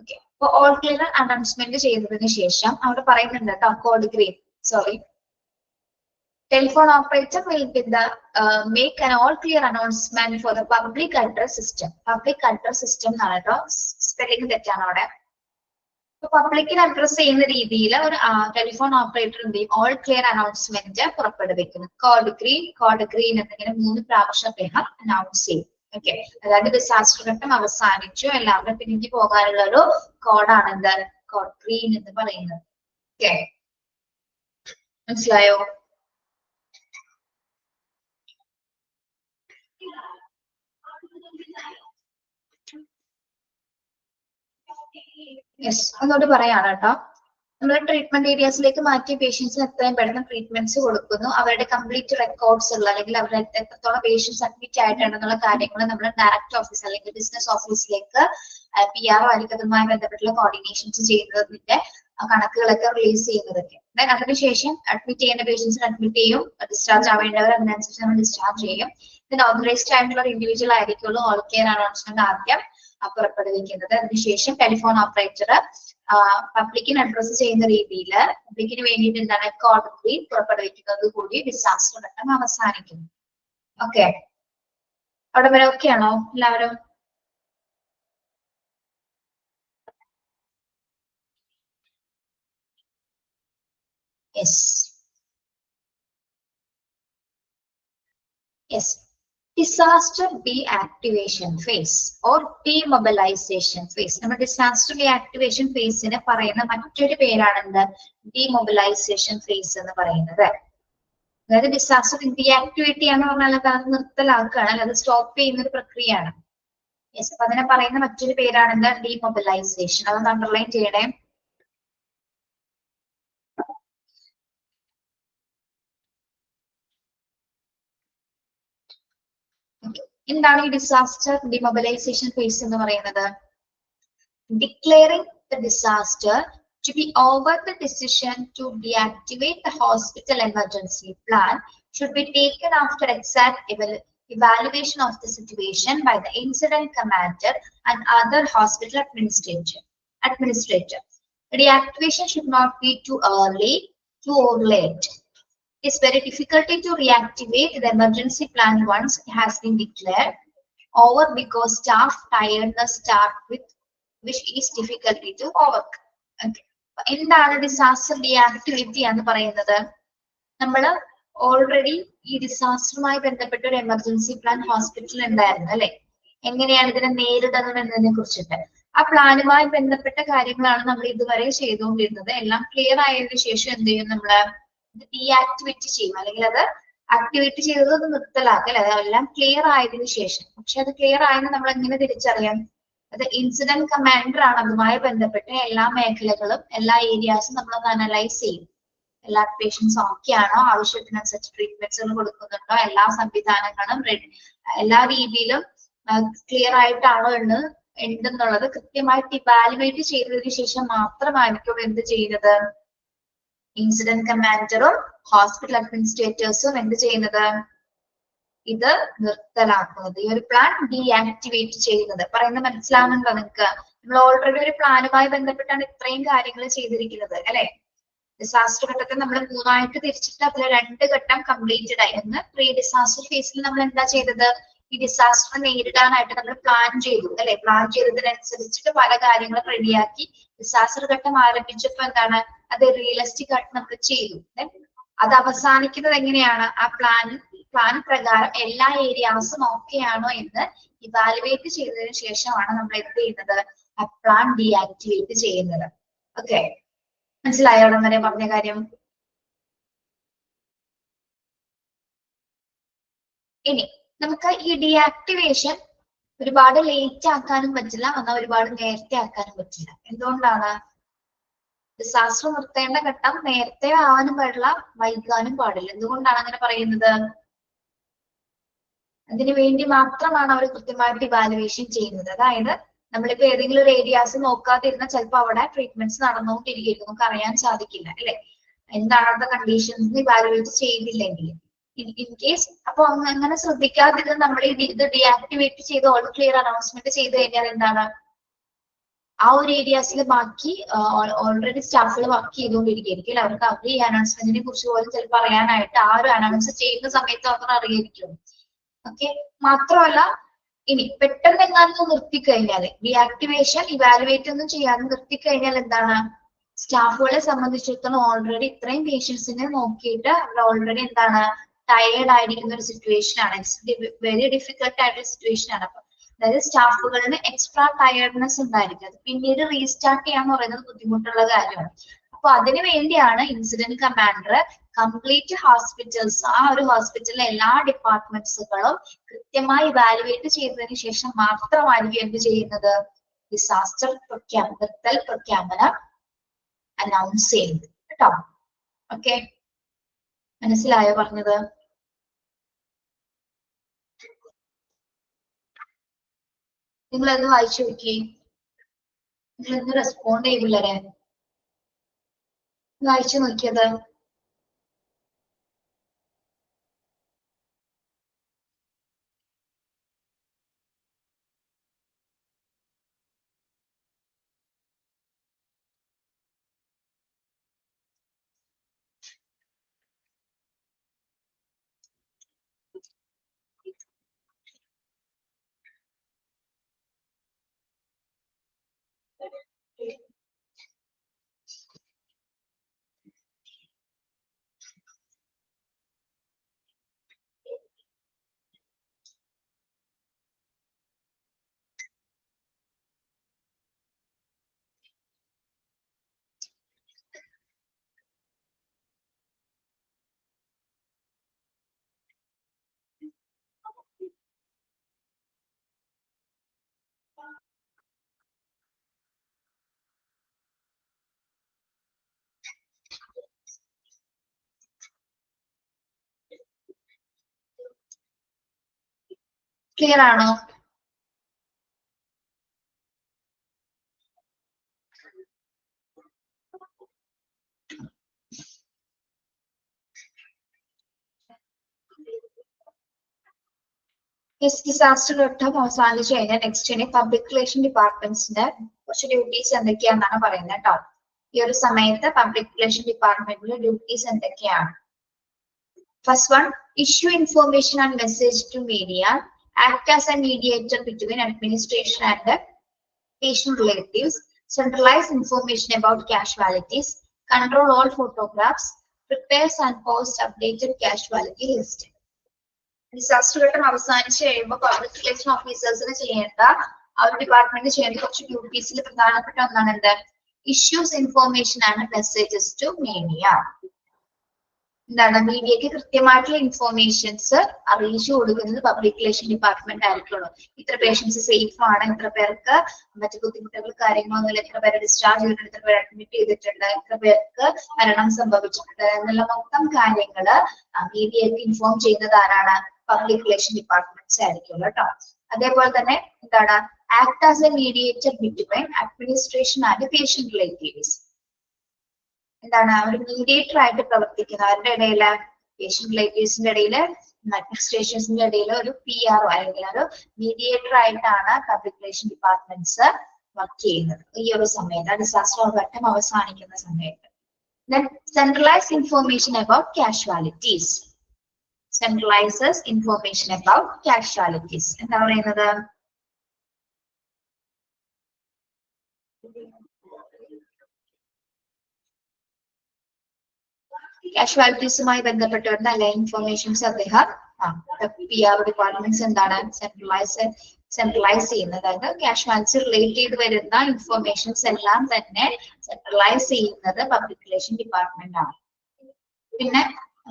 ഓക്കെ, അപ്പൊ ഓൾ ക്ലിയർ അനൗൺസ്മെന്റ് ചെയ്തതിനു ശേഷം അവിടെ പറയുന്നുണ്ട് കേട്ടോ, code green. Telephone operator will make an all clear announcement for the public address system. Public address system എന്നാണ് കേട്ടോ, സ്പെല്ലിംഗ് തെറ്റാണ് അവിടെ. പബ്ലിക്കിന് അഡ്രസ് ചെയ്യുന്ന രീതിയിൽ ഒരു ടെലിഫോൺ ഓപ്പറേറ്റർ എന്ത് ചെയ്യും? ഓൾ ക്ലിയർ അനൗൺസ്മെന്റ് പുറപ്പെടുവിക്കുന്നു. കോഡ് ഗ്രീൻ എന്നിങ്ങനെ 3 പ്രാവശ്യം അദ്ദേഹം അനൗൺസ് ചെയ്യും. ഓക്കെ, അതായത് ഡിസാസ്റ്റർ ഘട്ടം അവസാനിച്ചു, എല്ലാവരും പിരിഞ്ഞു പോകാനുള്ള ഒരു കോഡാണ് എന്ത്? കോഡ് ഗ്രീൻ എന്ന് പറയുന്നത്. ഓക്കെ, മനസ്സിലായോ? യെസ്, ഒന്നുകൂടി പറയാണ് കേട്ടോ. നമ്മൾ ട്രീറ്റ്മെന്റ് ഏരിയാസിലേക്ക് മാറ്റിയ പേഷ്യൻസിന് എത്രയും പെട്ടെന്ന് ട്രീറ്റ്മെന്റ്സ് കൊടുക്കുന്നു. അവരുടെ കംപ്ലീറ്റ് റെക്കോർഡ്സ് ഉള്ള അല്ലെങ്കിൽ അവരുടെ എത്രത്തോളം പേഷ്യൻസ് അഡ്മിറ്റ് ആയിട്ടുണ്ടെന്നുള്ള കാര്യങ്ങൾ നമ്മൾ ഡയറക്റ്റ് ഓഫീസ് അല്ലെങ്കിൽ ബിസിനസ് ഓഫീസിലേക്ക് PR ആയിരിക്കും അതുമായി ബന്ധപ്പെട്ടുള്ള കോർഡിനേഷൻസ് ചെയ്യുന്നതിന്റെ കണക്കുകളൊക്കെ റിലീസ് ചെയ്യുന്നതൊക്കെ. അതിനുശേഷം അഡ്മിറ്റ് ചെയ്യുന്ന പേഷ്യൻസിന് അഡ്മിറ്റ് ചെയ്യും, ഡിസ്ചാർജ് ആവേണ്ടവർ അതിനനുസരിച്ച് നമ്മൾ ഡിസ്ചാർജ് ചെയ്യും. ഓതറൈസ്ഡ് ആയിട്ടുള്ള ഒരു ഇൻഡിവിജ്വൽ ആയിരിക്കുള്ളൂ ഓൾ കെയർ അനൗൺസ്മെന്റ് ആദ്യം പുറപ്പെടുവിക്കുന്നത്. അതിനുശേഷം ടെലിഫോൺ ഓപ്പറേറ്റർ പബ്ലിക്കിന് അഡ്രസ് ചെയ്യുന്ന രീതിയിൽ പബ്ലിക്കിന് വേണ്ടിയിട്ട് എന്താണ് കോടതി പുറപ്പെടുവിക്കുന്നത് കൂടി ഡിസാസ്റ്റർ ഘട്ടം അവസാനിക്കുന്നു. ഓക്കെ, അവിടെ വരെ ഓക്കെ ആണോ എല്ലാവരും? Yes yes. Disaster deactivation phase or demobilization phase. നമ്മുടെ ഡിസാസ്റ്റർ ഡീആക്ടിവേഷൻ ഫേസിന് പറയുന്ന മറ്റൊരു പേരാണ് എന്ത്? ഡീമൊബിലൈസേഷൻ ഫേസ് എന്ന് പറയുന്നത്. അതായത് ഡിസാസ്റ്റർ ഡീആക്ടിവേറ്റ് ചെയ്യാന്ന് പറഞ്ഞാൽ അത് നിർത്തലാക്കുകയാണ്, അല്ലാതെ സ്റ്റോപ്പ് ചെയ്യുന്ന ഒരു പ്രക്രിയയാണ്. യെസ്, അപ്പൊ അതിനെ പറയുന്ന മറ്റൊരു പേരാണ് എന്ത്? ഡീമൊബിലൈസേഷൻ. അതൊന്ന് അണ്ടർലൈൻ ചെയ്യണേ. എന്താണ് ഈ ഡിസാസ്റ്റർ ഡിമൊബിലൈസേഷൻ ഫേസ് എന്ന് പറയുന്നത്? Declaring the disaster to be over, the decision to deactivate the hospital emergency plan should be taken after exact evaluation of the situation by the incident commander and other hospital administrator. Deactivation should not be too early, too late. It's very difficult to reactivate the emergency plan once it has been declared over because staff tiredness start with which is difficulty to overcome. Okay. എന്താണ് disaster deactivate എന്ന് പറയുന്നത്? നമ്മൾ already ഈ ഡിസാസ്റ്ററുമായി ബന്ധപ്പെട്ട ഒരു emergency plan ഹോസ്പിറ്റലിൽ ഉണ്ടായിരുന്നു അല്ലെ? എങ്ങനെയാണ് ഇതിനെ നേരിടുന്നത് എന്നതിനെ കുറിച്ചിട്ട് ആ പ്ലാനുമായി ബന്ധപ്പെട്ട കാര്യങ്ങളാണ് നമ്മൾ ഇതുവരെ ചെയ്തുകൊണ്ടിരുന്നത്. എല്ലാം ക്ലിയർ ആയതിനു ശേഷം എന്ത് ചെയ്യും? നമ്മള് ഡീആക്ടിവേറ്റ് ചെയ്യും, അല്ലെങ്കിൽ അത് ആക്ടിവേറ്റ് ചെയ്തത് നിർത്തലാക്കൽ. അതെല്ലാം ക്ലിയർ ആയതിനു ശേഷം. പക്ഷെ അത് ക്ലിയർ ആയെന്ന് നമ്മൾ എങ്ങനെ തിരിച്ചറിയാം? അത് ഇൻസിഡന്റ് കമാൻഡർ ആണ് അതുമായി ബന്ധപ്പെട്ട എല്ലാ മേഖലകളും എല്ലാ ഏരിയാസും നമ്മൾ അനലൈസ് ചെയ്യും. എല്ലാ പേഷ്യൻസ് ഓക്കെ ആണോ, ആവശ്യത്തിനനുസരിച്ച് ട്രീറ്റ്മെന്റ്സുകൾ കൊടുക്കുന്നുണ്ടോ, എല്ലാ സംവിധാനങ്ങളും എല്ലാ രീതിയിലും ക്ലിയർ ആയിട്ടാണോ ഉണ്ടെന്നുള്ളത് കൃത്യമായിട്ട് ഇവാലുവേറ്റ് ചെയ്തതിനു ശേഷം മാത്രമായിരിക്കും എന്ത് ചെയ്യുന്നത്? ഇൻസിഡന്റ് കമാൻഡറും ഹോസ്പിറ്റൽ അഡ്മിനിസ്ട്രേറ്റേഴ്സും എന്ത് ചെയ്യുന്നത്? ഇത് നിർത്തലാക്കുന്നത്, ഈ ഒരു പ്ലാൻ ഡീആക്ടിവേറ്റ് ചെയ്യുന്നത്. പറയുന്നത് മനസ്സിലാവുന്നുണ്ടോ നിങ്ങൾക്ക്? നമ്മൾ ഓൾറെഡി ഒരു പ്ലാനുമായി ബന്ധപ്പെട്ടാണ് ഇത്രയും കാര്യങ്ങൾ ചെയ്തിരിക്കുന്നത് അല്ലെ? ഡിസാസ്റ്റർ ഘട്ടത്തെ നമ്മൾ 3ആയിട്ട് തിരിച്ചിട്ട് അതിൽ 2 ഘട്ടം കംപ്ലീറ്റഡ് ആയി. ഒന്ന് പ്രീ ഡിസാസ്റ്റർ ഫേസിൽ നമ്മൾ എന്താ ചെയ്തത്? ഈ ഡിസാസ്റ്റർ നേരിടാനായിട്ട് നമ്മൾ പ്ലാൻ ചെയ്തു അല്ലെ? പ്ലാൻ ചെയ്തതിനനുസരിച്ചിട്ട് പല കാര്യങ്ങളും റെഡിയാക്കി ഡിസാസ്റ്റർ ഘട്ടം ആരംഭിച്ചപ്പോ എന്താണ്? അത് റിയലിസ്റ്റിക് ആയിട്ട് നമ്മൾ ചെയ്തു. അത് അവസാനിക്കുന്നത് എങ്ങനെയാണ്? ആ പ്ലാൻ പ്രകാരം എല്ലാ ഏരിയാസും ഓക്കെ ആണോ എന്ന് ഇവാലുവേറ്റ് ചെയ്തതിനു ശേഷമാണ് നമ്മൾ എന്ത് ചെയ്യുന്നത്? ആ പ്ലാൻ ഡീആക്ടിവേറ്റ് ചെയ്യുന്നത്. ഓക്കെ, മനസ്സിലായോ അവിടെ വരെ പറഞ്ഞ കാര്യം? ഇനി നമുക്ക് ഈ ഡീആക്ടിവേഷൻ ഒരുപാട് ലേറ്റ് ആക്കാനും പറ്റില്ല, എന്നാൽ ഒരുപാട് നേരത്തെ ആക്കാനും പറ്റില്ല. എന്തുകൊണ്ടാണ്? ഡിസാസ്റ്റർ നിർത്തേണ്ട ഘട്ടം നേരത്തെ ആവാനും പാടില്ല, വൈകാനും പാടില്ല. എന്തുകൊണ്ടാണ് അങ്ങനെ പറയുന്നത്? അതിനു വേണ്ടി മാത്രമാണ് അവർ കൃത്യമായിട്ട് ഇവാലുവേഷൻ ചെയ്യുന്നത്. അതായത് നമ്മളിപ്പോ ഏതെങ്കിലും ഒരു ഏരിയാസ് നോക്കാതിരുന്നാൽ ചിലപ്പോൾ അവിടെ ട്രീറ്റ്മെന്റ്സ് നടന്നുകൊണ്ടിരിക്കും, നമുക്ക് അറിയാൻ സാധിക്കില്ല അല്ലെ? എന്താണ് അവിടുത്തെ കണ്ടീഷൻസ് ഇവാലുവേറ്റ് ചെയ്തില്ലെങ്കിൽ. ഇൻ കേസ് അപ്പൊ അങ്ങനെ ശ്രദ്ധിക്കാതിരുന്ന് നമ്മൾ ഇത് ഡീആക്ടിവേറ്റ് ചെയ്ത് ഓൾ ക്ലിയർ അനൗൺസ്മെന്റ് ചെയ്ത് കഴിഞ്ഞാൽ എന്താണ്? ആ ഒരു ഏരിയാസിൽ ബാക്കി ഓൾറെഡി സ്റ്റാഫുകൾ വർക്ക് ചെയ്തുകൊണ്ടിരിക്കും. അവർക്ക് ഈ അനൗൺസ്മെന്റിനെ കുറിച്ച് പോലും ചിലപ്പോൾ അറിയാനായിട്ട് ആ ഒരു അനൗൺസ് ചെയ്യുന്ന സമയത്ത് അവർ അറിയായിരിക്കും. ഓക്കെ, മാത്രമല്ല ഇനി പെട്ടെന്ന് എങ്ങാനും നിർത്തിക്കഴിഞ്ഞാൽ ഡീആക്ടിവേഷൻ ഇവാലുവേറ്റ് ഒന്നും ചെയ്യാതെ നിർത്തിക്കഴിഞ്ഞാൽ എന്താണ്? സ്റ്റാഫുകളെ സംബന്ധിച്ചിടത്തോളം ഓൾറെഡി ഇത്രയും പേഷ്യൻസിനെ നോക്കിയിട്ട് അവർ ഓൾറെഡി എന്താണ്? ടയേർഡ് ആയിരിക്കുന്ന ഒരു സിറ്റുവേഷൻ ആണ്. വെരി ഡിഫിക്കൽട്ട് ആയിട്ടുള്ള സിറ്റുവേഷൻ ആണ്. അപ്പൊ അതായത് സ്റ്റാഫുകളിന് എക്സ്ട്രാ ടയർഡ്നെസ് ഉണ്ടായിരിക്കും. അത് പിന്നീട് റീസ്റ്റാർട്ട് ചെയ്യാന്ന് പറയുന്നത് ബുദ്ധിമുട്ടുള്ള കാര്യമാണ്. അപ്പൊ അതിനു വേണ്ടിയാണ് ഇൻസിഡന്റ് കമാൻഡർ കംപ്ലീറ്റ് ഹോസ്പിറ്റൽസ്, ആ ഒരു ഹോസ്പിറ്റലിലെ എല്ലാ ഡിപ്പാർട്ട്മെന്റ്സുകളും കൃത്യമായി ഇവാലുവേറ്റ് ചെയ്തതിനു ശേഷം മാത്രമായിരിക്കും എന്ത് ചെയ്യുന്നത്? ഡിസാസ്റ്റർ നിർത്തൽ പ്രഖ്യാപനം അനൗൺസ് ചെയ്യുന്നത് കേട്ടോ. ഓക്കെ, മനസ്സിലായോ പറഞ്ഞത്? നിങ്ങളത് വായിച്ചു നോക്കി, നിങ്ങളൊന്ന് റെസ്പോണ്ട് ചെയ്തില്ലേ? വായിച്ചു നോക്കിയത്? ക്ലിയർ ആണോ? ഡിസാസ്റ്റർ ഘട്ടം അവസാനിച്ചു കഴിഞ്ഞാൽ നെക്സ്റ്റ് ഇനി പബ്ലിക് റിലേഷൻ ഡിപ്പാർട്ട്മെന്റ്സിന്റെ കുറച്ച് ഡ്യൂട്ടീസ് എന്തൊക്കെയാണെന്നാണ് പറയുന്നത് കേട്ടോ. ഈ ഒരു സമയത്ത് പബ്ലിക് റിലേഷൻ ഡിപ്പാർട്ട്മെന്റിലെ ഡ്യൂട്ടീസ് എന്തൊക്കെയാണ്? First one, issue information and message to media, act as a mediator between administration and the patient relatives, centralize information about casualties, control all photographs, prepares and post updated casualty list. Disaster ഘട്ടം അവസാനിച്ച് കഴിയുമ്പോൾ public relation ഓഫീസേഴ്സിന് ചെയ്യേണ്ട ആ ഒരു department ചെയ്യേണ്ട കുറച്ച് ഡ്യൂട്ടീസിൽ പ്രധാനപ്പെട്ട ഒന്നാണ് എന്ത്? Issues information and messages to media. എന്താണ്? മീഡിയക്ക് കൃത്യമായിട്ടുള്ള ഇൻഫോർമേഷൻസ് അറിയിച്ചു കൊടുക്കുന്നത് പബ്ലിക് റിലേഷൻ ഡിപ്പാർട്ട്മെന്റ് ആയിരിക്കുള്ളൂ. ഇത്ര പേഷ്യൻസ് സേഫ് ആണ്, ഇത്ര പേർക്ക് മറ്റു ബുദ്ധിമുട്ടുകൾ കാര്യങ്ങളൊന്നുമില്ല, ഇത്ര പേരെ ഡിസ്ചാർജ് ചെയ്തിട്ടുണ്ട്, ഇത്ര പേര് അഡ്മിറ്റ് ചെയ്തിട്ടുണ്ട്, ഇത്ര പേർക്ക് മരണം സംഭവിച്ചിട്ടുണ്ട് എന്നുള്ള മൊത്തം കാര്യങ്ങള് മീഡിയക്ക് ഇൻഫോം ചെയ്യുന്നത് ആരാണ്? പബ്ലിക് റിലേഷൻ ഡിപ്പാർട്ട്മെന്റ്സ് ആയിരിക്കുള്ളൂ കേട്ടോ. അതേപോലെ തന്നെ എന്താണ്? Act as A mediator between administration and patient relatives. എന്താണ്? ഒരു മീഡിയേറ്റർ ആയിട്ട് പ്രവർത്തിക്കുന്ന അവരുടെ ഇടയില് പേഷ്യന്റ് റിലേറ്റീവ്സിന്റെ ഇടയില് അഡ്മിനിസ്ട്രേഷൻസിന്റെ ഇടയിൽ ഒരു PR അല്ലെങ്കിൽ ഒരു മീഡിയേറ്റർ ആയിട്ടാണ് പബ്ലിക് റിലേഷൻ ഡിപ്പാർട്ട്മെന്റ്സ് വർക്ക് ചെയ്യുന്നത് ഈ ഒരു സമയത്ത്, ഡിസാസ്റ്റർ ഘട്ടം അവസാനിക്കുന്ന സമയത്ത്. Then centralize information about casualties. Centralizes information about casualties. എന്താ പറയുന്നത്? കാഷ്വാലിറ്റീസുമായി ബന്ധപ്പെട്ട് വരുന്ന എല്ലാ ഇൻഫോർമേഷൻസ് അദ്ദേഹം PR ഡിപ്പാർട്ട്മെന്റ്സ് എന്താണ് സെൻട്രലൈസ് ചെയ്യുന്നത്. അതായത് കാഷ്വാലിറ്റി റിലേറ്റ് ചെയ്ത് വരുന്ന ഇൻഫോർമേഷൻസ് എല്ലാം തന്നെ സെൻട്രലൈസ് ചെയ്യുന്നത് പബ്ലിക് റിലേഷൻ ഡിപ്പാർട്ട്മെന്റ് ആണ്. പിന്നെ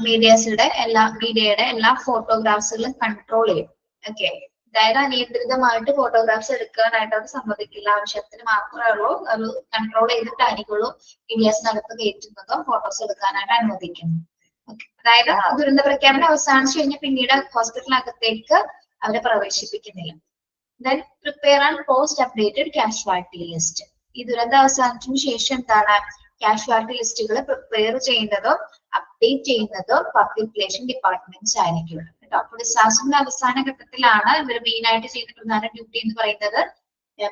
മീഡിയയുടെ എല്ലാ ഫോട്ടോഗ്രാഫ്സുകളും കൺട്രോൾ ചെയ്യും. ഓക്കെ, അതായത് അനിയന്ത്രിതമായിട്ട് ഫോട്ടോഗ്രാഫ്സ് എടുക്കാനായിട്ട് അത് സമ്മതിക്കില്ല. ആവശ്യത്തിന് മാത്രമേ ഉള്ളൂ, അത് കൺട്രോൾ ചെയ്തിട്ടായിരിക്കുള്ളൂ മീഡിയസിനകത്ത് കയറ്റുന്നതോ ഫോട്ടോസ് എടുക്കാനായിട്ട് അനുവദിക്കുന്നത്. അതായത് ദുരന്ത പ്രഖ്യാപനം അവസാനിച്ചു കഴിഞ്ഞാൽ പിന്നീട് ഹോസ്പിറ്റലിനകത്തേക്ക് അവരെ പ്രവേശിപ്പിക്കുന്നില്ല. Then prepare and post updated casualty list. ഈ ദുരന്തം അവസാനിച്ചതിന് ശേഷം എന്താണ്? കാഷ്വാലിറ്റി ലിസ്റ്റുകൾ പ്രിപ്പയർ ചെയ്യുന്നതോ അപ്ഡേറ്റ് ചെയ്യുന്നതോ പബ്ലിക് റിലേഷൻ ഡിപ്പാർട്ട്മെന്റ്സ് ആയിരിക്കും. അപ്പോൾ ഡിസാസ്റ്ററിന്റെ അവസാന ഘട്ടത്തിലാണ് ഇവർ മെയിൻ ആയിട്ട് ചെയ്യുന്ന പ്രധാന ഡ്യൂട്ടി എന്ന് പറയുന്നത്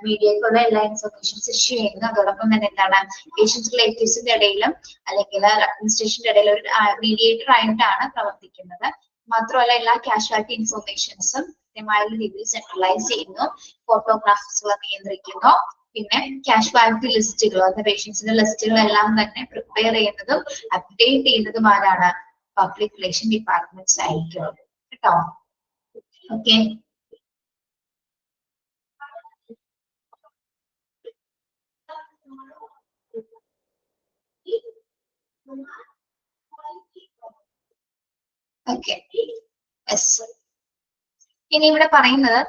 മീഡിയക്കുള്ള എല്ലാ ഇൻഫർമേഷൻസ് ഇഷ്യൂ ചെയ്യുന്നത്. അതോടൊപ്പം തന്നെ എന്താണ്? പേഷ്യൻസ് റിലേറ്റീവ്സിന്റെ ഇടയിലും അല്ലെങ്കിൽ അഡ്മിനിസ്ട്രേഷന്റെ ഇടയിലും ഒരു മീഡിയേറ്റർ ആയിട്ടാണ് പ്രവർത്തിക്കുന്നത്. മാത്രമല്ല എല്ലാ കാഷ്വാലിറ്റി ഇൻഫർമേഷൻസും കൃത്യമായ രീതിയിൽ സെൻട്രലൈസ് ചെയ്യുന്നു, ഫോട്ടോഗ്രാഫ്സുകൾ നിയന്ത്രിക്കുന്നു. പിന്നെ കാഷ്വാലിറ്റി ലിസ്റ്റുകൾ, അത് പേഷ്യൻസിന്റെ ലിസ്റ്റുകളെല്ലാം തന്നെ പ്രിപ്പയർ ചെയ്യുന്നതും അപ്ഡേറ്റ് ചെയ്യുന്നതും ആരാണ്? പബ്ലിക് റിലേഷൻ ഡിപ്പാർട്ട്മെന്റ്സ് ആയിരിക്കും കേട്ടോ. Okay, okay, yes. ഇനി ഇവിടെ പറയുന്നത്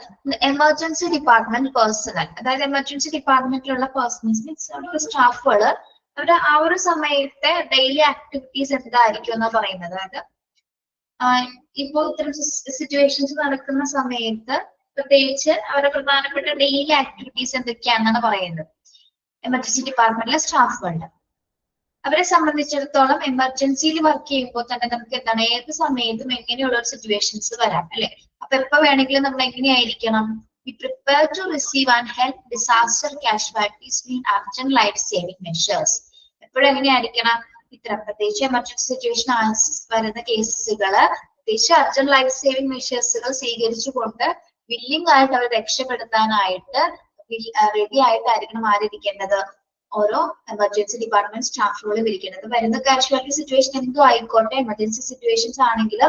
എമർജൻസി ഡിപ്പാർട്ട്മെന്റ് പേഴ്സണൽ, അതായത് എമർജൻസി ഡിപ്പാർട്ട്മെന്റിലുള്ള പേഴ്സൺസ് സ്റ്റാഫുകൾ അവരുടെ ആ ഒരു സമയത്തെ ഡെയിലി ആക്ടിവിറ്റീസ് എന്തായിരിക്കും എന്നാ പറയുന്നത്. അതായത് ഇപ്പോൾ ഇത്തരം സിറ്റുവേഷൻസ് നടക്കുന്ന സമയത്ത് പ്രത്യേകിച്ച് അവരുടെ പ്രധാനപ്പെട്ട ഡെയിലി ആക്ടിവിറ്റീസ് എന്തൊക്കെയാണെന്നാണ് പറയുന്നത്. എമർജൻസി ഡിപ്പാർട്ട്മെന്റിലെ സ്റ്റാഫുകളുടെ അവരെ സംബന്ധിച്ചിടത്തോളം എമർജൻസിയിൽ വർക്ക് ചെയ്യുമ്പോൾ തന്നെ നമുക്ക് എന്താണ്? ഏത് സമയത്തും എങ്ങനെയുള്ള ഒരു സിറ്റുവേഷൻസ് വരാം അല്ലെ? അപ്പൊ എപ്പോ വേണമെങ്കിലും നമ്മൾ എങ്ങനെയായിരിക്കണം? We prepare to receive and help disaster casualties in urgent life-saving measures. എപ്പോഴും എങ്ങനെയായിരിക്കണം? ഇത്തരം പ്രത്യേകിച്ച് എമർജൻസി സിറ്റുവേഷൻ വരുന്ന കേസുകള് പ്രത്യേകിച്ച് അർജന്റ് ലൈഫ് സേവിംഗ് മെഷേഴ്സുകൾ സ്വീകരിച്ചുകൊണ്ട് വില്ലിംഗ് ആയിട്ട് അവർ രക്ഷപ്പെടുത്താനായിട്ട് റെഡി ആയിട്ടായിരിക്കണം ആരിരിക്കേണ്ടത്? ഓരോ എമർജൻസി ഡിപ്പാർട്ട്മെന്റ് സ്റ്റാഫുകളും ഇരിക്കുന്നത്. വരുന്ന കാഷ്വാലിറ്റി സിറ്റുവേഷൻ എന്തോ ആയിക്കോട്ടെ, എമർജൻസി സിറ്റുവേഷൻസ് ആണെങ്കിൽ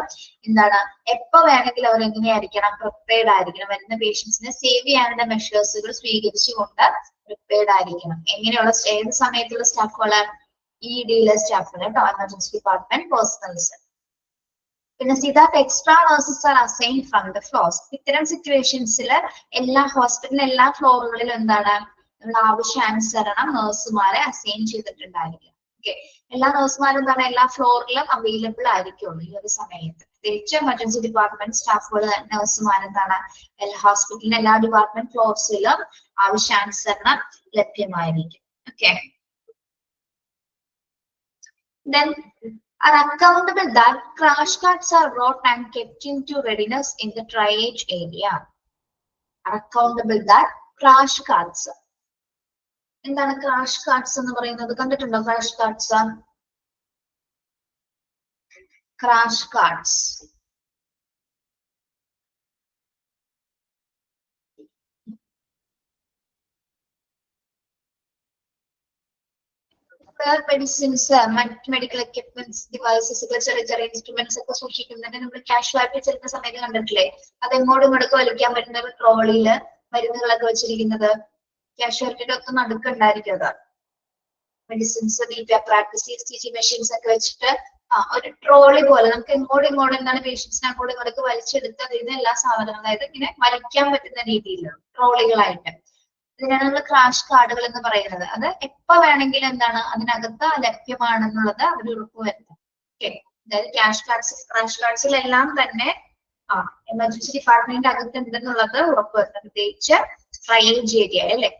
എന്താണ്? എപ്പോ വേണമെങ്കിലും അവർ എങ്ങനെയായിരിക്കണം? പ്രിപ്പയർഡ് ആയിരിക്കണം. വരുന്ന പേഷ്യൻസിനെ സേവ് ചെയ്യാനുള്ള മെഷേഴ്സുകൾ സ്വീകരിച്ചുകൊണ്ട് പ്രിപ്പയർഡ് ആയിരിക്കണം. എങ്ങനെയുള്ള ഏത് സമയത്തുള്ള സ്റ്റാഫുകള്? EDയിലെ സ്റ്റാഫുകൾ കേട്ടോ, എമർജൻസി ഡിപ്പാർട്ട്മെന്റ് പേഴ്സണൽസ്. പിന്നെ സിതാത്ത് extra nurses are assign from the floors. ഇത്തരം സിറ്റുവേഷൻസിൽ എല്ലാ ഹോസ്പിറ്റലിലെ എല്ലാ ഫ്ലോറുകളിലും എന്താണ്? നമ്മുടെ ആവശ്യാനുസരണം നഴ്സുമാരെ അസൈൻ ചെയ്തിട്ടുണ്ടായിരിക്കും. ഓക്കെ, എല്ലാ നഴ്സുമാരും എന്താണ്? എല്ലാ ഫ്ലോറിലും അവൈലബിൾ ആയിരിക്കുള്ളൂ ഈ ഒരു സമയത്ത്. പ്രത്യേകിച്ച് എമർജൻസി ഡിപ്പാർട്ട്മെന്റ് സ്റ്റാഫുകൾ, നഴ്സുമാർ എന്താണ് എല്ലാ ഹോസ്പിറ്റലിലെ എല്ലാ ഡിപ്പാർട്ട്മെന്റ് ഫ്ലോർസിലും ആവശ്യാനുസരണം ലഭ്യമായിരിക്കും. Okay. Then are accountable that crash cards are brought and kept into readiness in the triage area. Are accountable that crash cards. എന്താണ് ക്രാഷ് കാർഡ്സ് എന്ന് പറയുന്നത്? കണ്ടിട്ടുണ്ടോ crash cards? Crash cards medicines, മറ്റ് മെഡിക്കൽ എക്യുപ്മെന്റ്സ്, ഡിവൈസസ്, ചെറിയ ചെറിയ instruments ഒക്കെ സൂക്ഷിക്കുന്നതിന് നമ്മൾ casualty ചെല്ലുന്ന സമയത്ത് കണ്ടിട്ടില്ലേ? അത് എങ്ങോട്ടും ഇങ്ങോട്ടും വലിക്കാൻ പറ്റുന്ന ഒരു ട്രോളിയില് മരുന്നുകളൊക്കെ വെച്ചിരിക്കുന്നത്. കാഷ്വാലിറ്റിയുടെ ഒക്കെ നടുക്കുണ്ടായിരിക്കും അത്. Medicines, BP apparatus, ECG machines ഒക്കെ വെച്ചിട്ട് ഒരു ട്രോളി പോലെ നമുക്ക് എങ്ങോട്ടും ഇങ്ങോട്ടും എന്താണ് പേഷ്യൻസിനെ അങ്ങോട്ടും ഇങ്ങോട്ടൊക്കെ വലിച്ചെടുത്ത് അതിന് എല്ലാ സാധനങ്ങളും, അതായത് ഇങ്ങനെ വലിക്കാൻ പറ്റുന്ന രീതിയിൽ ട്രോളികളായിട്ട്. ഇതിനാണ് നമ്മൾ ക്രാഷ് കാർഡുകൾ എന്ന് പറയുന്നത്. അത് എപ്പോ വേണമെങ്കിലും എന്താണ് അതിനകത്ത് ലഭ്യമാണെന്നുള്ളത് അവർ ഉറപ്പുവരുത്തും. ഓക്കെ. അതായത് ക്രാഷ് കാർഡ്സിലെല്ലാം തന്നെ എമർജൻസി ഡിപ്പാർട്ട്മെന്റ് അകത്ത് ഉണ്ടെന്നുള്ളത് ഉറപ്പുവരുത്തും. പ്രത്യേകിച്ച് ട്രയേജ് ഏരിയ അല്ലെ.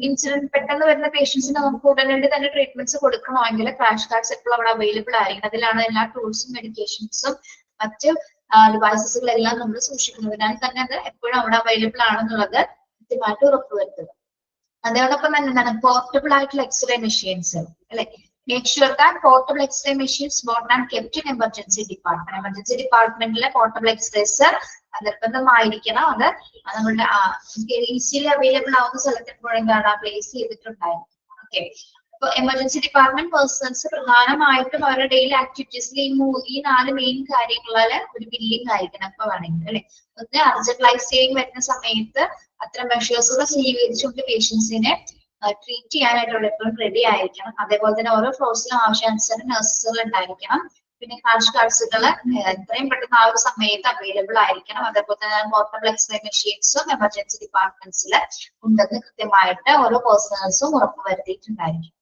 ഇൻസിഡന്റ് പെട്ടെന്ന് വരുന്ന പേഷ്യൻസിന് നമുക്ക് ഉടനടി തന്നെ ട്രീറ്റ്മെന്റ്സ് കൊടുക്കണമെങ്കിൽ ക്രാഷ് കാർഡ്സ് എപ്പോഴും അവിടെ അവൈലബിൾ ആയിരിക്കും. അതിലാണ് എല്ലാ ടൂൾസും മെഡിക്കേഷൻസും മറ്റ് ഡിവൈസസുകളെല്ലാം നമ്മൾ സൂക്ഷിക്കുന്നതിനാൽ തന്നെ അത് എപ്പോഴും അവിടെ അവൈലബിൾ ആണെന്നുള്ളത് കൃത്യമായിട്ട് ഉറപ്പുവരുത്തുക. അതോടൊപ്പം തന്നെ എന്താണ് പോർട്ടബിൾ ആയിട്ടുള്ള എക്സ്റേ മെഷീൻസ് അല്ലെ. Make sure that portable x-ray machines bought and kept in emergency department. എമർജൻസി ഡിപ്പാർട്ട്മെന്റിലെ പോർട്ടബിൾ എക്സ്റേസ് നിർബന്ധമായിരിക്കണം. അത് നമ്മളുടെ ഈസിലി അവൈലബിൾ ആവുന്ന സ്ഥലത്ത് എപ്പോഴും എന്താണ് പ്ലേസ് ചെയ്തിട്ടുണ്ടായിരുന്നു. ഓക്കെ. അപ്പൊ എമർജൻസി ഡിപ്പാർട്ട്മെന്റ് പേഴ്സൺസ് പ്രധാനമായിട്ടും അവരുടെ ഡെയിലി ആക്ടിവിറ്റീസിൽ ഈ 4 മെയിൻ കാര്യങ്ങളാല് ഒരു ബില്ലിംഗ് ആയിരിക്കണം. അപ്പൊ വേണമെങ്കിൽ അല്ലെ. ഒന്ന് അർജന്റ് ലൈഫ് സേവിങ് വരുന്ന സമയത്ത് അത്തരം മെഷേഴ്സുകൾ സ്വീകരിച്ചുകൊണ്ട് പേഷ്യൻസിനെ ട്രീറ്റ് ചെയ്യാനായിട്ടുള്ള എപ്പോഴും റെഡി ആയിരിക്കണം. അതേപോലെ തന്നെ ഓരോ ഫ്ലോർസിലും ആവശ്യാനുസരണം നഴ്സസുകൾ ഉണ്ടായിരിക്കണം. പിന്നെ ക്രാഷ് കാർഡ്സുകൾ എത്രയും പെട്ടെന്ന് ആ ഒരു സമയത്ത് അവൈലബിൾ ആയിരിക്കണം. അതേപോലെ തന്നെ പോർട്ടബിൾ എക്സ്റേ മെഷീൻസും എമർജൻസി ഡിപ്പാർട്ട്മെന്റ്സിൽ ഉണ്ടെന്ന് കൃത്യമായിട്ട് ഓരോ പേഴ്സണൽസും ഉറപ്പുവരുത്തിയിട്ടുണ്ടായിരിക്കും.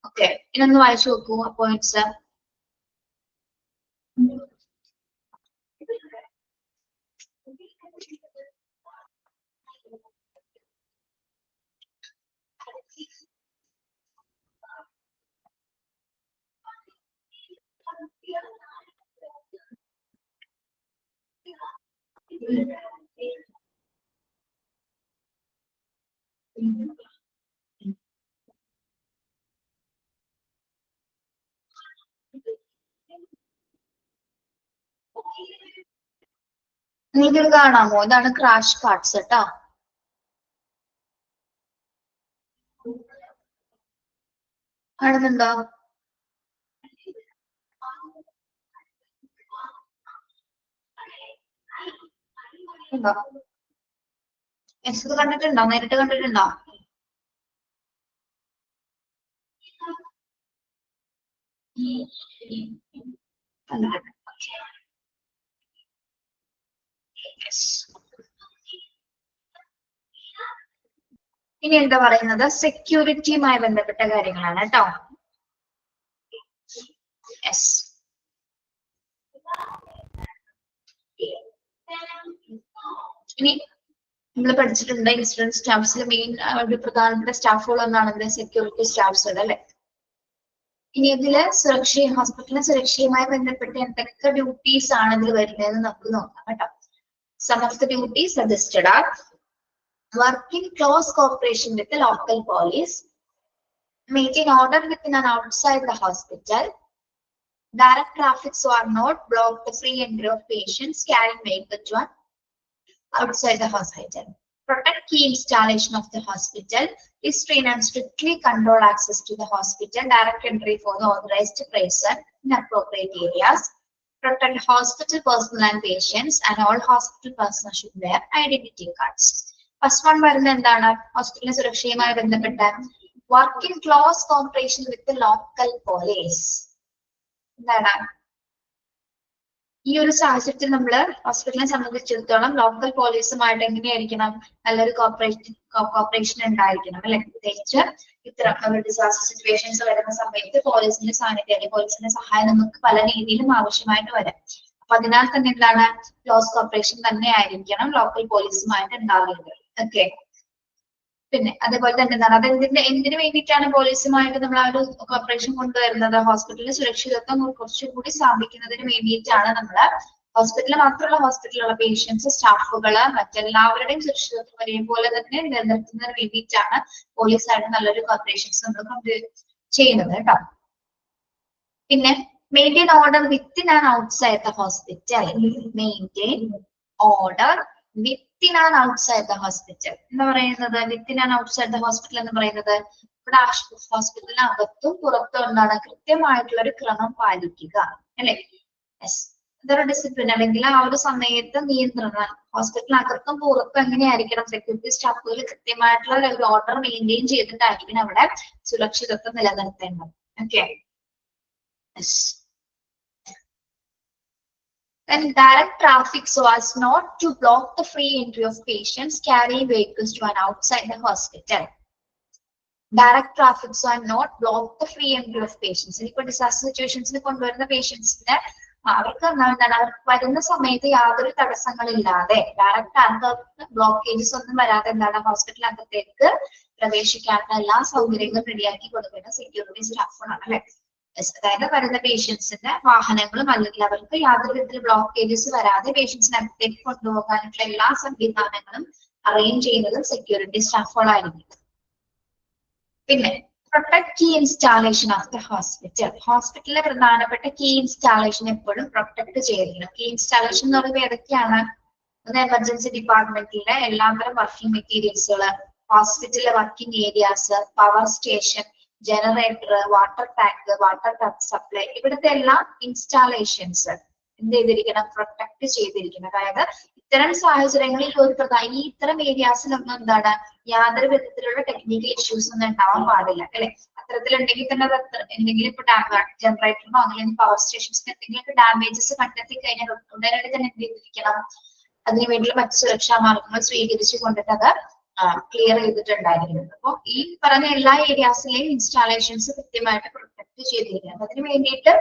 ഓക്കെ. ഇതൊന്ന് വായിച്ചു നോക്കൂ പോയിന്റ്സ്. നിങ്ങൾക്കിത് കാണാമോ? ഇതാണ് ക്രാഷ് കാർഡ്സ് കേട്ടോ. കാണുന്നുണ്ടോ? ഉണ്ടോ? ഇത് കണ്ടിട്ടുണ്ടോ? നേരിട്ട് കണ്ടിട്ടുണ്ടോ? ഇനി എന്താ പറയുന്നത്? സെക്യൂരിറ്റിയുമായി ബന്ധപ്പെട്ട കാര്യങ്ങളാണ് കേട്ടോ. യെസ്. ഇനി നമ്മൾ പഠിച്ചിട്ടുണ്ട് ഇൻസിഡന്റ് സ്റ്റാഫ്സിൽ മെയിൻ പ്രധാനപ്പെട്ട സ്റ്റാഫുകൾ ഒന്നാണ് സെക്യൂരിറ്റി സ്റ്റാഫ്സുകൾ അല്ലെ. ഇനി ഇതില് ഹോസ്പിറ്റലിലെ സുരക്ഷയുമായി ബന്ധപ്പെട്ട് എന്തൊക്കെ ഡ്യൂട്ടീസ് ആണ് ഇതിൽ വരുന്നതെന്ന് നമുക്ക് നോക്കാം കേട്ടോ. Some of the duties suggested are working close cooperation with the local police, making order within and outside the hospital, direct traffic so are not block the free entry of patients carrying vehicle to and outside the hospital, protect key installation of the hospital, restrain and strictly control access to the hospital, direct entry for the authorized person in appropriate areas, protect hospital personnel and patients, and all hospital personnel should wear identity cards. First one വരുന്നത് എന്താണ്? ഹോസ്പിറ്റലിലെ സുരക്ഷയുമായി ബന്ധപ്പെട്ട work in close corporation with local police. എന്താണ്? ഈ ഒരു സാഹചര്യത്തിൽ നമ്മൾ ഹോസ്പിറ്റലിനെ സംബന്ധിച്ചിടത്തോളം ലോക്കൽ പോലീസുമായിട്ട് എങ്ങനെയായിരിക്കണം, നല്ലൊരു കോപ്പറേഷൻ ഉണ്ടായിരിക്കണം അല്ലെ. പ്രത്യേകിച്ച് ഇത്തരം ഡിസാസ്റ്റർ സിറ്റുവേഷൻസ് വരുന്ന സമയത്ത് പോലീസിന്റെ സാന്നിധ്യം അല്ലെങ്കിൽ പോലീസിന്റെ സഹായം നമുക്ക് പല രീതിയിലും ആവശ്യമായിട്ട് വരാം. അപ്പൊ അതിനാൽ തന്നെ എന്താണ്, ക്ലോസ് കോപ്പറേഷൻ തന്നെ ആയിരിക്കണം ലോക്കൽ പോലീസുമായിട്ട് ഉണ്ടാകുന്നത്. ഓക്കെ. പിന്നെ അതേപോലെ തന്നെ എന്താണ്, എന്തിനു വേണ്ടിയിട്ടാണ് പോലീസുമായിട്ട് നമ്മൾ ആ ഒരു കോപ്പറേഷൻ കൊണ്ടുവരുന്നത്? ഹോസ്പിറ്റലിൽ സുരക്ഷിതത്വം കുറച്ചുകൂടി സ്ഥാപിക്കുന്നതിന് വേണ്ടിയിട്ടാണ് നമ്മൾ ഹോസ്പിറ്റലിൽ മാത്രമല്ല, ഹോസ്പിറ്റലിലുള്ള പേഷ്യൻസ്, സ്റ്റാഫുകള്, മറ്റെല്ലാവരുടെയും സുരക്ഷിതത്വം ഒരേപോലെ തന്നെ നിലനിർത്തുന്നതിന് വേണ്ടിയിട്ടാണ് പോലീസായിട്ട് നല്ലൊരു കോപ്പറേഷൻസ് നമ്മൾ ചെയ്യുന്നത് കേട്ടോ. പിന്നെ maintain order within and outside the hospital. Maintain order within and outside the hospital എന്ന് പറയുന്നത്, within and outside the hospital എന്ന് പറയുന്നത് ഇവിടെ ഹോസ്പിറ്റലിനകത്തും പുറത്തും എന്താണ് കൃത്യമായിട്ടുള്ള ഒരു ക്രമം പാലിക്കുക അല്ലെ. യെസ്, ഇതൊരു ഡിസിപ്ലിൻ അല്ലെങ്കിൽ ആ ഒരു സമയത്ത് നിയന്ത്രണം. ഹോസ്പിറ്റലിനകത്തും പുറത്തും എങ്ങനെയായിരിക്കണം, സെക്യൂരിറ്റി സ്റ്റാഫുകൾ കൃത്യമായിട്ടുള്ള ഒരു ഓർഡർ മെയിൻറ്റെയിൻ ചെയ്തിട്ടായിരിക്കണം അവിടെ സുരക്ഷിതത്വം നിലനിർത്തേണ്ടത്. Okay. Then direct traffic so as not to block the free entry of patients carrying vehicles to and outside the hospital. Direct traffic so as not block the free entry of patients. ഇപ്പൊ disaster സിറ്റുവേഷൻസിൽ കൊണ്ടുവരുന്ന പേഷ്യൻസിന് അവർക്ക് എന്താണ്, അവർക്ക് വരുന്ന സമയത്ത് യാതൊരു തടസ്സങ്ങളില്ലാതെ direct blockages ഒന്നും വരാതെ എന്താണ് ഹോസ്പിറ്റലിനകത്തേക്ക് പ്രവേശിക്കാനുള്ള എല്ലാ സൗകര്യങ്ങളും റെഡിയാക്കി കൊടുക്കുന്ന സെക്യൂരിറ്റി സ്റ്റാഫുകളാണ് അല്ലെ. അതായത് വരുന്ന പേഷ്യൻസിന്റെ വാഹനങ്ങളും അല്ലെങ്കിൽ അവർക്ക് യാതൊരു വിധത്തിൽ ബ്ലോക്കേജസ് വരാതെ പേഷ്യൻസിനകത്തേക്ക് കൊണ്ടുപോകാനുള്ള എല്ലാ സംവിധാനങ്ങളും അറേഞ്ച് ചെയ്യുന്നത് സെക്യൂരിറ്റി സ്റ്റാഫുകളായിരിക്കും. പിന്നെ protect key installation of the hospital. ഹോസ്പിറ്റലിലെ പ്രധാനപ്പെട്ട കീ ഇൻസ്റ്റാളേഷൻ എപ്പോഴും പ്രൊട്ടക്ട് ചെയ്തിരിക്കണം. കീ ഇൻസ്റ്റാളേഷൻ എന്ന് പറയുമ്പോൾ ഏതൊക്കെയാണ്? ഒന്ന് എമർജൻസി ഡിപ്പാർട്ട്മെന്റിലെ എല്ലാത്തരം വർക്കിംഗ് മെറ്റീരിയൽസുകൾ, ഹോസ്പിറ്റലിലെ working areas, power station, generator, water tank, water supply, ഇവിടുത്തെ എല്ലാ ഇൻസ്റ്റാളേഷൻസ് എന്ത് ചെയ്തിരിക്കണം? പ്രൊട്ടക്ട് ചെയ്തിരിക്കണം. അതായത് ഇത്തരം സാഹചര്യങ്ങളിൽ ഇത്തരം ഏരിയാസിലൊന്നും എന്താണ് യാതൊരു വിധത്തിലുള്ള ടെക്നിക്കൽ ഇഷ്യൂസ് ഒന്നും ഉണ്ടാവാൻ പാടില്ല അല്ലെ. അത്തരത്തിലുണ്ടെങ്കിൽ തന്നെ അത് എന്തെങ്കിലും ഇപ്പൊ ജനറേറ്ററിനോ അല്ലെങ്കിൽ പവർ സ്റ്റേഷൻസിന് എന്തെങ്കിലും ഡാമേജസ് കണ്ടെത്തി കഴിഞ്ഞാൽ ഉടനടി തന്നെ എന്ത് ചെയ്തിരിക്കണം? അതിനുവേണ്ടിയുള്ള മറ്റു സുരക്ഷാ മാർഗങ്ങൾ സ്വീകരിച്ചു കൊണ്ടിട്ട് അത് ക്ലിയർ ചെയ്തിട്ടുണ്ടായിരിക്കുന്നത്. അപ്പൊ ഈ പറഞ്ഞ എല്ലാ ഏരിയാസിലെയും ഇൻസ്റ്റാളേഷൻസ് കൃത്യമായിട്ട് പ്രൊട്ടക്ട് ചെയ്തിരിക്കണം. അതിന് വേണ്ടിയിട്ട്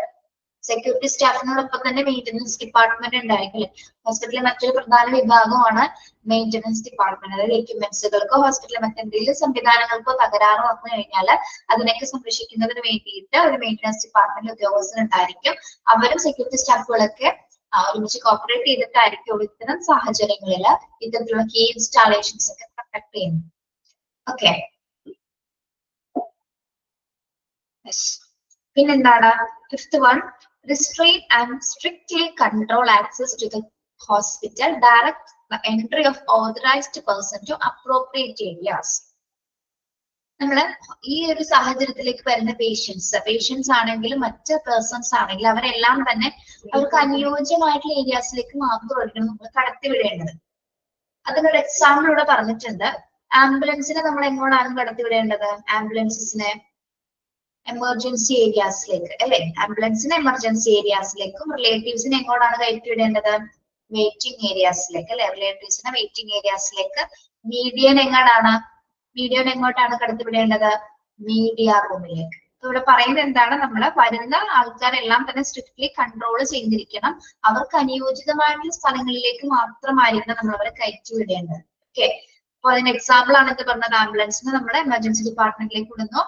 സെക്യൂരിറ്റി സ്റ്റാഫിനോടൊപ്പം തന്നെ മെയിൻ്റനൻസ് ഡിപ്പാർട്ട്മെന്റ് ഉണ്ടായിരിക്കും അല്ലെ. ഹോസ്പിറ്റലിലെ മറ്റൊരു പ്രധാന വിഭാഗമാണ് മെയിൻ്റനൻസ് ഡിപ്പാർട്ട്മെന്റ്. അതായത് എക്യുപ്മെന്റ്സുകൾക്കോ ഹോസ്പിറ്റലിലെ മറ്റെന്തെങ്കിലും സംവിധാനങ്ങൾക്കോ തകരാറ് വന്നു കഴിഞ്ഞാൽ അതിനൊക്കെ സംരക്ഷിക്കുന്നതിന് വേണ്ടിയിട്ട് ഒരു മെയിൻ്റനൻസ് ഡിപ്പാർട്ട്മെന്റ് ഉദ്യോഗസ്ഥരുണ്ടായിരിക്കും. അവരും സെക്യൂരിറ്റി സ്റ്റാഫുകളൊക്കെ ഒരുമിച്ച് കോപ്പറേറ്റ് ചെയ്തിട്ടായിരിക്കും ഇത്തരം സാഹചര്യങ്ങളിൽ ഇത്തരത്തിലുള്ള കീ ഇൻസ്റ്റാളേഷൻസ് ഒക്കെ പ്രൊട്ടക്ട് ചെയ്യുന്നത്. ഓക്കെ. പിന്നെന്താണ്? Fifth one, restrain and strictly control access to the hospital, direct the entry of authorized person to appropriate areas. നമ്മള് ഈ ഒരു സാഹചര്യത്തിലേക്ക് വരുന്ന പേഷ്യൻസ് ആണെങ്കിലും മറ്റ് പേഴ്സൺസ് ആണെങ്കിലും അവരെല്ലാം തന്നെ അവർക്ക് അനുയോജ്യമായിട്ടുള്ള ഏരിയാസിലേക്ക് മാത്രമായിരിക്കണം നമ്മൾ കടത്തിവിടേണ്ടത്. അതിനൊരു എക്സാമ്പിൾ ഇവിടെ പറഞ്ഞിട്ടുണ്ട്. ആംബുലൻസിനെ നമ്മൾ എങ്ങോട്ടാണ് കടത്തിവിടേണ്ടത്? ആംബുലൻസിനെ എമർജൻസി ഏരിയാസിലേക്ക് അല്ലെ. ആംബുലൻസിന് എമർജൻസി ഏരിയാസിലേക്കും റിലേറ്റീവ്സിനെ എങ്ങോട്ടാണ് കയറ്റിവിടേണ്ടത്? വെയിറ്റിംഗ് ഏരിയാസിലേക്ക് അല്ലെ. റിലേറ്റീവ്സിനെ വെയിറ്റിംഗ് ഏരിയാസിലേക്ക്. മീഡിയൻ എങ്ങോട്ടാണ് കടത്തിവിടേണ്ടത്? മീഡിയ റൂമിലേക്ക്. ഇവിടെ പറയുന്നത് എന്താണ്? നമ്മൾ വരുന്ന ആൾക്കാരെല്ലാം തന്നെ സ്ട്രിക്ട്ലി കൺട്രോൾ ചെയ്തിരിക്കണം. അവർക്ക് അനുയോജിതമായിട്ടുള്ള സ്ഥലങ്ങളിലേക്ക് മാത്രമായിരിക്കണം നമ്മൾ അവരെ കയറ്റിവിടേണ്ടത്. ഓക്കെ. അപ്പൊ അതിന് എക്സാമ്പിൾ ആണ് ഇത് പറഞ്ഞത്. ആംബുലൻസിന് നമ്മൾ എമർജൻസി ഡിപ്പാർട്ട്മെന്റിലേക്ക് വിടുന്നു,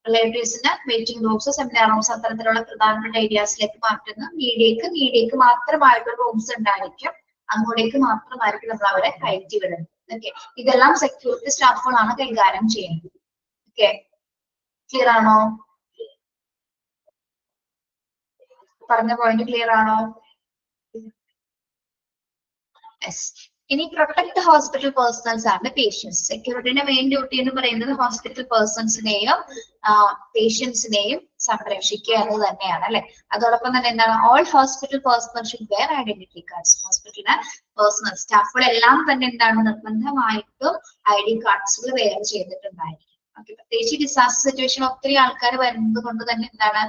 റിലേറ്റീവ്സിന് വെയിറ്റിംഗ് റൂംസ്, സെമിനാർ റൂംസ് അത്തരത്തിലുള്ള പ്രധാനപ്പെട്ട ഏരിയാസിലേക്ക് മാറ്റുന്നു. മീഡിയക്ക് മാത്രമായിട്ടുള്ള റൂംസ് ഉണ്ടായിരിക്കും, അങ്ങോട്ടേക്ക് മാത്രമായിരിക്കും നമ്മൾ അവരെ കയറ്റി വിടുന്നത്. ഓക്കെ. ഇതെല്ലാം സെക്യൂരിറ്റി സ്റ്റാഫുകളാണ് കൈകാര്യം ചെയ്യുന്നത്. ഓക്കെ, ക്ലിയർ ആണോ? പറഞ്ഞ പോയിന്റ് ക്ലിയർ ആണോ? യെസ്. ഇനി പ്രൊട്ടക്ട് ഹോസ്പിറ്റൽ പേഴ്സണൽസ് ആണ് പേഷ്യൻസ്. സെക്യൂരിറ്റിയുടെ മെയിൻ ഡ്യൂട്ടി എന്ന് പറയുന്നത് ഹോസ്പിറ്റൽ പേഴ്സൺസിനെയും പേഷ്യൻസിനെയും സംരക്ഷിക്കുക എന്ന് തന്നെയാണ് അല്ലെ. അതോടൊപ്പം തന്നെ എന്താണ്? All hospital personnel should wear identity cards. ഹോസ്പിറ്റലിലെ പേഴ്സണൽ സ്റ്റാഫുകളെല്ലാം തന്നെ എന്താണ്? നിർബന്ധമായിട്ടും ID കാർഡ്സുകൾ വെയർ ചെയ്തിട്ടുണ്ടായിരിക്കും. ഓക്കെ. പ്രത്യേകിച്ച് ഡിസാസ്റ്റർ സിറ്റുവേഷൻ ഒത്തിരി ആൾക്കാർ വരുന്നത് കൊണ്ട് തന്നെ എന്താണ്?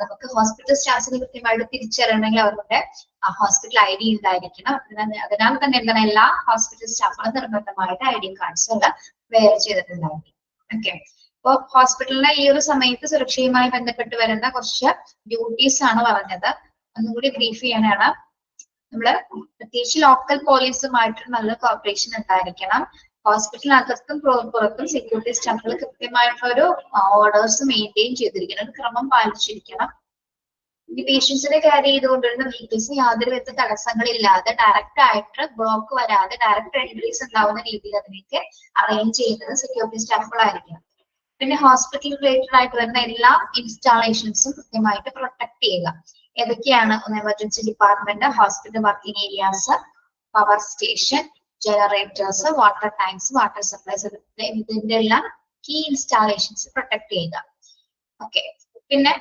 നമുക്ക് ഹോസ്പിറ്റൽ സ്റ്റാഫിനെ കൃത്യമായിട്ട് തിരിച്ചറിയണമെങ്കിൽ അവരുടെ ഹോസ്പിറ്റൽ ID ഉണ്ടായിരിക്കണം. അതിനാൽ തന്നെ എന്താണ് എല്ലാ ഹോസ്പിറ്റൽ സ്റ്റാഫുകളും നിർബന്ധമായിട്ട് ID കാർഡ്സ് എല്ലാം വെയർ ചെയ്തിട്ടുണ്ടായിരിക്കും. ഓക്കെ, അപ്പൊ ഹോസ്പിറ്റലിലെ ഈ ഒരു സമയത്ത് സുരക്ഷയുമായി ബന്ധപ്പെട്ട് വരുന്ന കുറച്ച് ഡ്യൂട്ടീസ് ആണ് പറഞ്ഞത്. ഒന്നുകൂടി ബ്രീഫ് ചെയ്യാനാണ്. നമ്മള് പ്രത്യേകിച്ച് ലോക്കൽ പോലീസുമായിട്ട് നല്ല കോർപ്പറേഷൻ ഉണ്ടായിരിക്കണം. ഹോസ്പിറ്റലിനകത്തും പുറത്തും സെക്യൂരിറ്റി സ്റ്റാഫുകൾ കൃത്യമായിട്ടുള്ള ഒരു ഓർഡേഴ്സ് മെയിൻറ്റെയിൻ ചെയ്തിരിക്കണം, ഒരു ക്രമം പാലിച്ചിരിക്കണം. ഈ പേഷ്യൻസിനെ ക്യാരി ചെയ്തുകൊണ്ടിരുന്ന വെഹിക്കിൾസ് യാതൊരുവിധ തടസ്സങ്ങളില്ലാതെ ഡയറക്റ്റ് ആയിട്ട് ബ്ലോക്ക് വരാതെ ഡയറക്റ്റ് എൻട്രീസ് ഉണ്ടാവുന്ന രീതിയിൽ അതിനൊക്കെ അറേഞ്ച് ചെയ്യുന്നത് സെക്യൂരിറ്റി സ്റ്റാഫുകളായിരിക്കണം. പിന്നെ ഹോസ്പിറ്റൽ റിലേറ്റഡ് ആയിട്ട് വരുന്ന എല്ലാ ഇൻസ്റ്റാളേഷൻസും കൃത്യമായിട്ട് പ്രൊട്ടക്ട് ചെയ്യുക. ഏതൊക്കെയാണ്? Emergency department, hospital working areas, power station, generators, water tanks, water supplies, ഇതിന്റെ എല്ലാം കീ ഇൻസ്റ്റാളേഷൻസ് പ്രൊട്ടക്ട് ചെയ്യുക. ഓക്കെ, പിന്നെ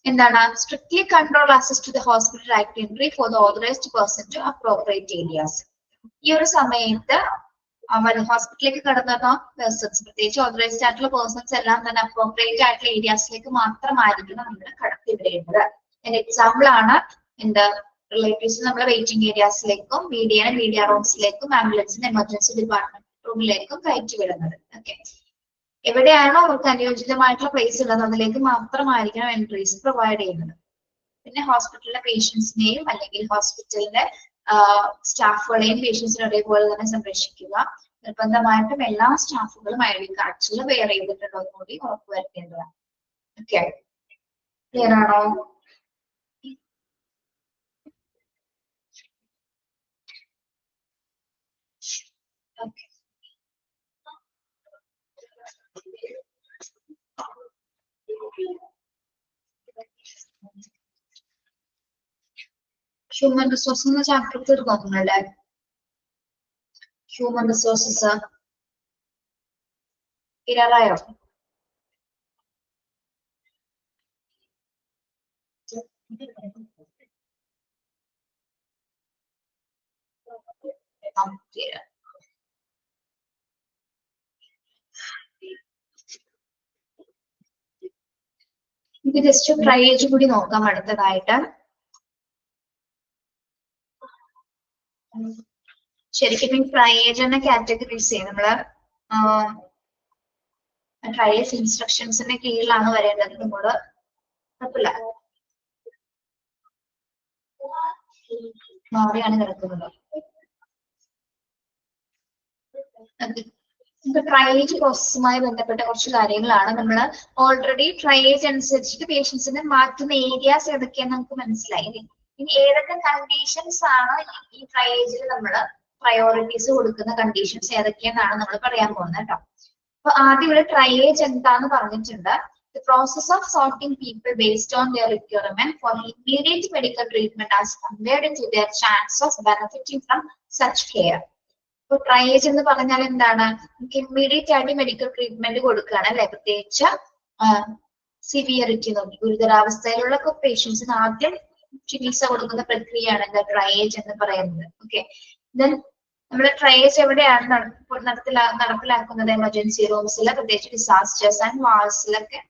എന്താണ്? Strictly control access to the hospital direct entry for the authorised person to appropriate areas. ഈ ഒരു സമയത്ത് ഹോസ്പിറ്റലിലേക്ക് കടന്ന പേഴ്സൺസ്, പ്രത്യേകിച്ച് ഓതറൈസ്ഡ് ആയിട്ടുള്ള പേഴ്സൺസ് എല്ലാം തന്നെ അപ്രോപ്രിയേറ്റ് ആയിട്ടുള്ള ഏരിയാസിലേക്ക് മാത്രമായിരിക്കും നമ്മൾ കടത്തിവിടേണ്ടത്. എക്സാമ്പിൾ ആണ് എന്ത്? റിലേറ്റീവ്സ് നമ്മളെ വെയിറ്റിംഗ് ഏരിയാസിലേക്കും മീഡിയ റൂംസിലേക്കും ആംബുലൻസിന് എമർജൻസി ഡിപ്പാർട്ട്മെന്റ് റൂമിലേക്കും കയറ്റി വിടുന്നത്. ഓക്കെ, എവിടെയാണോ അവർക്ക് അനുയോജ്യമായിട്ടുള്ള പ്ലേസ് ഉള്ളത് അതിലേക്ക് മാത്രമായിരിക്കണം എൻട്രീസ് പ്രൊവൈഡ് ചെയ്യുന്നത്. പിന്നെ ഹോസ്പിറ്റലിലെ പേഷ്യൻസിനെയും അല്ലെങ്കിൽ ഹോസ്പിറ്റലിലെ സ്റ്റാഫുകളെയും പേഷ്യൻസിനെ ഒരേപോലെ തന്നെ സംരക്ഷിക്കുക. നിർബന്ധമായിട്ടും എല്ലാ സ്റ്റാഫുകളും ID കാർഡ്സിൽ വെയർ ചെയ്തിട്ടുണ്ടോ എന്ന് കൂടി ഉറപ്പുവരുത്തേണ്ടതാണ്. ഓക്കെ, ക്ലിയർ ആണോ? ഓക്കെ, ഹ്യൂമൻ റിസോഴ്സ് എന്ന ചാപ്റ്റർ തീർന്നല്ലേ? ഹ്യൂമൻ റിസോഴ്സസ് തീരാറായോ? ഇത് ജസ്റ്റ് ട്രയേജ് കൂടി നോക്കാം അടുത്തതായിട്ട്. ശരിക്കും ഈ ട്രയേജ് എന്ന കാറ്റഗറീസ് ചെയ്യും നമ്മള് ട്രയേജ് ഇൻസ്ട്രക്ഷൻസിന്റെ കീഴിലാണ് വരേണ്ടത്. നമ്മള് കുഴപ്പമില്ല, മാറിയാണ് കിടക്കുന്നത്. ട്രയേജ് പ്രോസസ്സുമായി ബന്ധപ്പെട്ട കുറച്ച് കാര്യങ്ങളാണ്. നമ്മൾ ഓൾറെഡി ട്രയേജ് അനുസരിച്ചിട്ട് പേഷ്യൻസിനെ മാറ്റുന്ന ഏരിയാസ് ഏതൊക്കെയാന്ന് നമുക്ക് മനസ്സിലായി. ഇനി ഏതൊക്കെ കണ്ടീഷൻസ് ആണ് ഈ ട്രയേജിൽ നമ്മൾ പ്രയോറിറ്റീസ് കൊടുക്കുന്ന കണ്ടീഷൻസ് ഏതൊക്കെയെന്നാണ് നമ്മൾ പറയാൻ പോകുന്നത് കേട്ടോ. അപ്പൊ ആദ്യം ഇവിടെ ട്രയേജ് എന്താന്ന് പറഞ്ഞിട്ടുണ്ട്. The process of sorting people based on their requirement for immediate medical treatment as compared to their chance of benefiting from such care. ഇപ്പൊ ട്രയേജ് എന്ന് പറഞ്ഞാൽ എന്താണ്? നമുക്ക് ഇമ്മീഡിയറ്റ് ആയിട്ട് മെഡിക്കൽ ട്രീറ്റ്മെന്റ് കൊടുക്കുകയാണ് അല്ലെ? പ്രത്യേകിച്ച് സിവിയറിറ്റി നോക്കി ഗുരുതരാവസ്ഥയിലുള്ള പേഷ്യൻസിന് ആദ്യം ചികിത്സ കൊടുക്കുന്ന പ്രക്രിയയാണ് എന്താ? ട്രയേജ് എന്ന് പറയുന്നത്. ഓക്കെ, ദെൻ നമ്മുടെ ട്രയേജ് എവിടെയാണ് നടപ്പിലാക്കുന്നത്? എമർജൻസി റൂംസിൽ, പ്രത്യേകിച്ച് ഡിസാസ്റ്റേഴ്സ് ആൻഡ് വാർസിലൊക്കെ,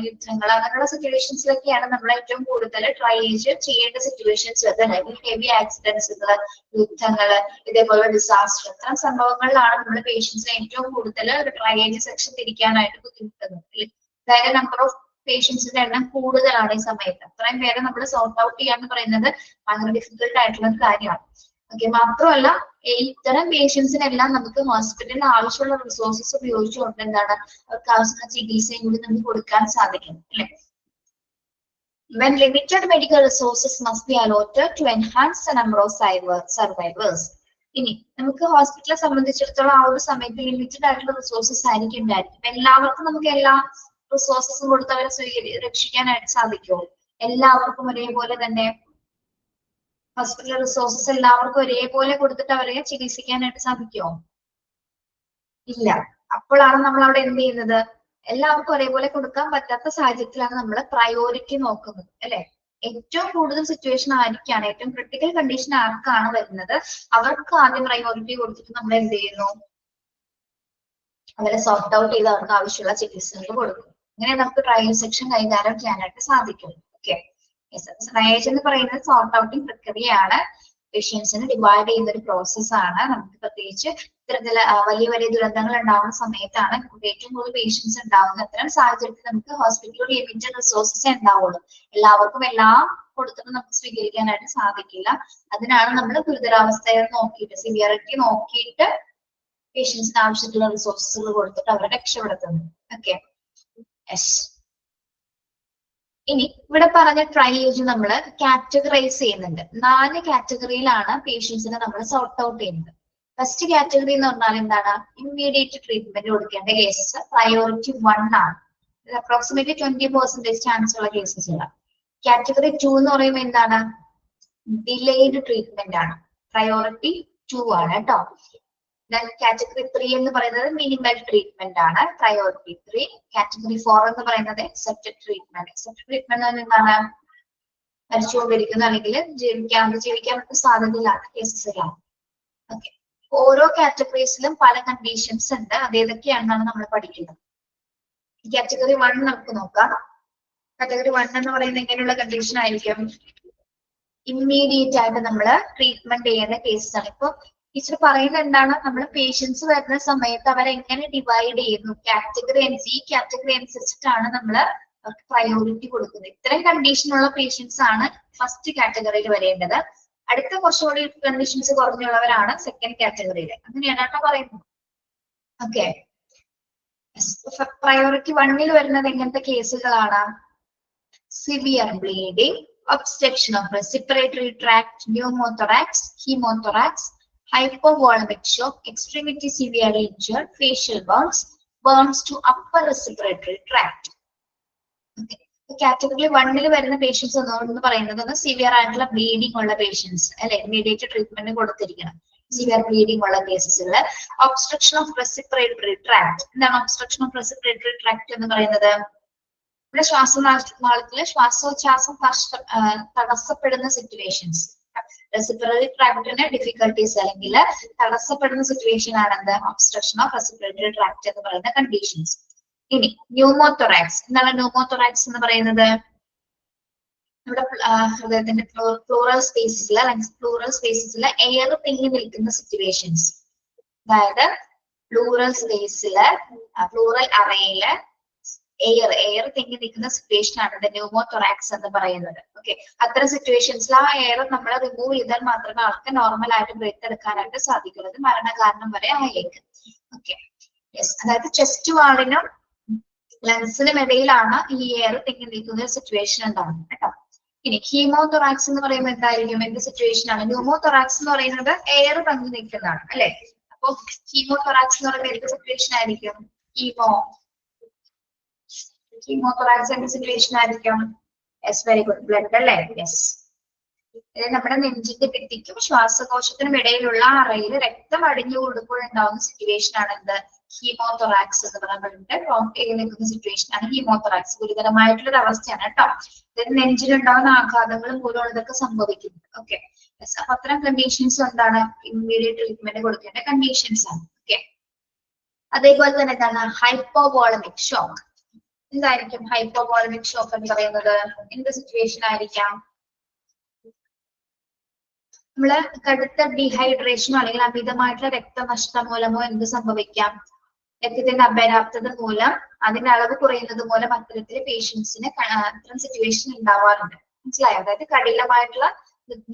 യുദ്ധങ്ങൾ അങ്ങനെയുള്ള സിറ്റുവേഷൻസിലൊക്കെയാണ് നമ്മൾ ഏറ്റവും കൂടുതൽ ട്രയേജ് ചെയ്യേണ്ട സിറ്റുവേഷൻസ് വരുന്നത്. ഹെവി ആക്സിഡൻസുകൾ, യുദ്ധങ്ങള്, ഇതേപോലെ ഡിസാസ്റ്റർ, ഇത്തരം സംഭവങ്ങളിലാണ് നമ്മൾ പേഷ്യൻസിനെ ഏറ്റവും കൂടുതൽ ഒരു ട്രയേജ് സെക്ഷൻ തിരിക്കാനായിട്ട് ബുദ്ധിമുട്ടുന്നത്. അതായത് നമ്പർ ഓഫ് പേഷ്യൻസിന്റെ എണ്ണം കൂടുതലാണ് ഈ സമയത്ത്. അത്രയും പേരെ നമ്മൾ സോർട്ട് ഔട്ട് ചെയ്യാന്ന് പറയുന്നത് ഭയങ്കര ഡിഫിക്കൽട്ട് ആയിട്ടുള്ള ഒരു കാര്യമാണ്. ഓക്കെ, മാത്രമല്ല ഇത്തരം പേഷ്യൻസിനെല്ലാം നമുക്ക് ഹോസ്പിറ്റലിൽ ആവശ്യമുള്ള റിസോഴ്സസ് ഉപയോഗിച്ചുകൊണ്ട് എന്താണ് അവർക്ക് ആവശ്യമുള്ള ചികിത്സയും കൂടി നമുക്ക് കൊടുക്കാൻ സാധിക്കും അല്ലെ? When limited medical resources must be allotted to enhance the number of survivors. ഇനി നമുക്ക് ഹോസ്പിറ്റലിനെ സംബന്ധിച്ചിടത്തോളം ആ ഒരു സമയത്ത് ലിമിറ്റഡ് ആയിട്ടുള്ള റിസോഴ്സസ് ആയിരിക്കും ഉണ്ടായിരിക്കും. എല്ലാവർക്കും നമുക്ക് എല്ലാ റിസോഴ്സസും കൊടുത്ത് അവരെ രക്ഷിക്കാനായിട്ട് സാധിക്കുമോ? എല്ലാവർക്കും ഒരേപോലെ തന്നെ ഹോസ്പിറ്റൽ റിസോഴ്സസ് എല്ലാവർക്കും ഒരേപോലെ കൊടുത്തിട്ട് അവരെ ചികിത്സിക്കാനായിട്ട് സാധിക്കുമോ? ഇല്ല. അപ്പോഴാണ് നമ്മൾ അവിടെ എന്ത് ചെയ്യുന്നത്? എല്ലാവർക്കും ഒരേപോലെ കൊടുക്കാൻ പറ്റാത്ത സാഹചര്യത്തിലാണ് നമ്മൾ പ്രയോറിറ്റി നോക്കുന്നത് അല്ലെ? ഏറ്റവും കൂടുതൽ സിറ്റുവേഷൻ ആയിരിക്കാണ്, ഏറ്റവും ക്രിട്ടിക്കൽ കണ്ടീഷൻ ആർക്കാണ് വരുന്നത് അവർക്ക് ആദ്യം പ്രയോറിറ്റി കൊടുത്തിട്ട് നമ്മൾ എന്ത് ചെയ്യുന്നു? അവരെ സോർട്ട് ഔട്ട് ചെയ്ത് അവർക്ക് ആവശ്യമുള്ള ചികിത്സകൾ കൊടുക്കും. അങ്ങനെ നമുക്ക് ട്രയൽ സെക്ഷൻ കൈകാര്യം ചെയ്യാനായിട്ട് സാധിക്കും. ഓക്കെ, ട്രയേജ് എന്ന് പറയുന്നത് സോർട്ട് ഔട്ടിംഗ് പ്രക്രിയയാണ്. പേഷ്യൻസിനെ ഡിവൈഡ് ചെയ്യുന്ന ഒരു പ്രോസസ് ആണ്. നമുക്ക് പ്രത്യേകിച്ച് ഇത്തരത്തില് വലിയ വലിയ ദുരന്തങ്ങൾ ഉണ്ടാവുന്ന സമയത്താണ് ഏറ്റവും കൂടുതൽ പേഷ്യൻസ് ഉണ്ടാവുന്നത്. അത്തരം സാഹചര്യത്തിൽ നമുക്ക് ഹോസ്പിറ്റലിൽ ലിമിറ്റഡ് റിസോഴ്സസേ ഉണ്ടാവുള്ളൂ. എല്ലാവർക്കും എല്ലാം കൊടുത്തിട്ട് നമുക്ക് സ്വീകരിക്കാനായിട്ട് സാധിക്കില്ല. അതിനാണ് നമ്മൾ ഗുരുതരാവസ്ഥയെ നോക്കിയിട്ട്, സിവിയറിറ്റി നോക്കിയിട്ട് പേഷ്യൻസിന് ആവശ്യത്തിലുള്ള റിസോഴ്സസുകൾ കൊടുത്തിട്ട് അവരെ രക്ഷപ്പെടുത്തുന്നത്. Okay, yes. ഇനി ഇവിടെ പറഞ്ഞ ട്രയേജ് നമ്മൾ കാറ്റഗറൈസ് ചെയ്യുന്നുണ്ട്. 4 കാറ്റഗറിയിലാണ് പേഷ്യൻസിനെ നമ്മൾ സോർട്ട് ഔട്ട് ചെയ്യുന്നത്. ഫസ്റ്റ് കാറ്റഗറി എന്ന് പറഞ്ഞാൽ എന്താണ്? ഇമ്മീഡിയറ്റ് ട്രീറ്റ്മെന്റ് കൊടുക്കേണ്ട കേസസ് പ്രയോറിറ്റി 1 ആണ്. അപ്രോക്സിമേറ്റ്ലി 20% ചാൻസ് ഉള്ള കേസസ് ഉള്ള. കാറ്റഗറി 2 എന്ന് പറയുമ്പോൾ എന്താണ്? ഡിലേഡ് ട്രീറ്റ്മെന്റ് ആണ്. പ്രയോറിറ്റി 2 ആണ് കേട്ടോ. കാറ്റഗറി 3 എന്ന് പറയുന്നത് മിനിമൽ ട്രീറ്റ്മെന്റ് ആണ്. പ്രയോറിറ്റി 3. കാറ്റഗറി 4 എന്ന് പറയുന്നത് എക്സെപ്റ്റഡ് ട്രീറ്റ്മെന്റ്. എക്സെപ്റ്റഡ് ട്രീറ്റ്മെന്റ് എന്താണ്? മരിച്ചുകൊണ്ടിരിക്കുന്ന അല്ലെങ്കിൽ ജീവിക്കാൻ സാധ്യതയില്ലാത്ത കേസസിലാണ്. ഓക്കെ, ഓരോ കാറ്റഗറീസിലും പല കണ്ടീഷൻസ് ഉണ്ട്. അത് ഏതൊക്കെയാണെന്നാണ് നമ്മൾ പഠിക്കുന്നത്. കാറ്റഗറി 1 നമുക്ക് നോക്കാം. കാറ്റഗറി 1 എന്ന് പറയുന്നത് എങ്ങനെയുള്ള കണ്ടീഷൻ ആയിരിക്കും? ഇമ്മീഡിയറ്റ് ആയിട്ട് നമ്മൾ ട്രീറ്റ്മെന്റ് ചെയ്യുന്ന കേസസ് ആണ്. ഇപ്പൊ ടീച്ചർ പറയുന്നത് എന്താണ്? നമ്മൾ പേഷ്യൻസ് വരുന്ന സമയത്ത് അവരെ എങ്ങനെ ഡിവൈഡ് ചെയ്യുന്നു, കാറ്റഗറി ഈ കാറ്റഗറി അനുസരിച്ചിട്ടാണ് നമ്മൾ പ്രയോറിറ്റി കൊടുക്കുന്നത്. ഇത്തരം കണ്ടീഷനുള്ള പേഷ്യൻസ് ആണ് ഫസ്റ്റ് കാറ്റഗറിയിൽ വരേണ്ടത്. അടുത്ത കുറച്ചുകൂടി കണ്ടീഷൻസ് കുറഞ്ഞുള്ളവരാണ് സെക്കൻഡ് കാറ്റഗറിയിൽ. അങ്ങനെയാണ് കേട്ടോ പറയുന്നത്. ഓക്കെ, പ്രയോറിറ്റി 1 വരുന്നത് എങ്ങനത്തെ കേസുകളാണ്? Severe bleeding, obstruction of respiratory tract, pneumothorax, hemothorax, hypovolemic shock, extremity severely injured, facial burns, burns to upper respiratory tract. Category 1 വരുന്ന പേഷ്യൻസ് എന്ന് പറയുന്നത് സിവിയർ ആയിട്ടുള്ള ബ്ലീഡിംഗ് ഉള്ള പേഷ്യൻസ് അല്ലെ, ഇമ്മീഡിയറ്റ് ട്രീറ്റ്മെന്റ് കൊടുത്തിരിക്കണം. സിവിയർ ബ്ലീഡിംഗ് ഉള്ള കേസസിൽ ഒബ്സ്ട്രക്ഷൻ ഓഫ് റെസ്പിറേറ്ററി ട്രാക്ട്. എന്താണ് ഒബ്സ്ട്രക്ഷൻ ഓഫ് റെസ്പിറേറ്ററി ട്രാക്ട് എന്ന് പറയുന്നത്? ഇവിടെ ശ്വാസനാളത്തില് ശ്വാസോച്ഛ്വാസം തടസ്സപ്പെടുന്ന സിറ്റുവേഷൻസ്, റെസ്പിറേറ്ററി ട്രാക്ടിന് ഡിഫിക്കൽട്ടീസ് അല്ലെങ്കിൽ തടസ്സപ്പെടുന്ന സിറ്റുവേഷൻ ആണെന്ത്? ഒബ്സ്ട്രക്ഷൻ ഓഫ് റെസ്പിറേറ്ററി ട്രാക്ട് എന്ന് പറയുന്ന കണ്ടീഷൻസ്. ഇനി ന്യൂമോതൊറാക്സ്. എന്താണ് ന്യൂമോതൊറാക്സ് എന്ന് പറയുന്നത്? നമ്മുടെ ഹൃദയത്തിന്റെ പ്ലൂറൽ സ്പേസസിലെ എയർ തിങ്ങി നിൽക്കുന്ന സിറ്റുവേഷൻസ്. അതായത് പ്ലൂറൽ അറയില് എയർ തിങ്ങി നിൽക്കുന്ന സിറ്റുവേഷൻ ആണ് ന്യൂമോതൊറാക്സ് എന്ന് പറയുന്നത്. ഓക്കെ, അത്തരം സിറ്റുവേഷൻസിൽ ആ എയർ നമ്മൾ റിമൂവ് ചെയ്താൽ മാത്രമേ ആൾക്ക് നോർമൽ ആയിട്ട് ബ്രീത്ത് എടുക്കാനായിട്ട് സാധിക്കുള്ളൂ. അത് മരണകാരണം വരെ ആയേക്കും. Okay, yes. അതായത് ചെസ്റ്റ് വാളിനും ലങ്സിനും ഇടയിലാണ് ഈ എയർ തിങ്ങി നിൽക്കുന്ന സിറ്റുവേഷൻ ഉണ്ടാകുന്നത് കേട്ടോ. ഇനി ഹീമോതൊറാക്സ് എന്ന് പറയുമ്പോൾ എന്തായിരിക്കും? എന്ത് സിറ്റുവേഷൻ ആണ്? ന്യൂമോതൊറാക്സ് എന്ന് പറയുന്നത് എയർ തങ്ങി നിൽക്കുന്നതാണ് അല്ലെ. അപ്പൊ ഹീമോതൊറാക്സ് എന്ന് പറയുമ്പോൾ എന്ത് സിറ്റുവേഷൻ ആയിരിക്കും? ഹീമോതൊറാക്സ് എന്ത് സിറ്റുവേഷൻ ആയിരിക്കും? Yes, very good. ബ്ലഡ് അല്ലേ? യെസ്. ഇത് നമ്മുടെ നെഞ്ചിന്റെ ഭിത്തിക്കും ശ്വാസകോശത്തിനും ഇടയിലുള്ള അറയിൽ രക്തം അടിഞ്ഞു കൊടുക്കുമ്പോഴുണ്ടാവുന്ന സിറ്റുവേഷൻ ആണ് എന്ത്? ഹീമോതൊറാക്സ് എന്ന് പറയുന്നത്. ടോപ്പ് നിൽക്കുന്ന സിറ്റുവേഷൻ ആണ് ഹീമോതൊറാക്സ്. ഗുരുതരമായിട്ടുള്ള ഒരു അവസ്ഥയാണ് കേട്ടോ. ഇത് നെഞ്ചിലുണ്ടാവുന്ന ആഘാതങ്ങളും മൂലമാണ് ഇതൊക്കെ സംഭവിക്കുന്നത്. ഓക്കെ, അപ്പൊ അത്തരം കണ്ടീഷൻസ് എന്താണ്? ഇമ്മീഡിയറ്റ് ട്രീറ്റ്മെന്റ് കൊടുക്കേണ്ട കണ്ടീഷൻസ് ആണ്. ഓക്കെ, അതേപോലെ തന്നെ എന്താണ്? ഹൈപ്പോവോളമിക് ഷോക്ക്. എന്തായിരിക്കും ഹൈപ്പോവോളമിക് ഷോക്ക് എന്ന് പറയുന്നത്? എന്ത് സിറ്റുവേഷൻ ആയിരിക്കാം? നമ്മള് കടുത്ത ഡീഹൈഡ്രേഷനോ അല്ലെങ്കിൽ അമിതമായിട്ടുള്ള രക്തനഷ്ടം മൂലമോ എന്ത് സംഭവിക്കാം? രക്തത്തിന്റെ അപര്യാപ്തത മൂലം അതിന്റെ അളവ് കുറയുന്നത് മൂലം അത്തരത്തില് പേഷ്യൻസിന് അത്തരം സിറ്റുവേഷൻ ഉണ്ടാവാറുണ്ട്. മനസ്സിലായോ? അതായത് കഠിനമായിട്ടുള്ള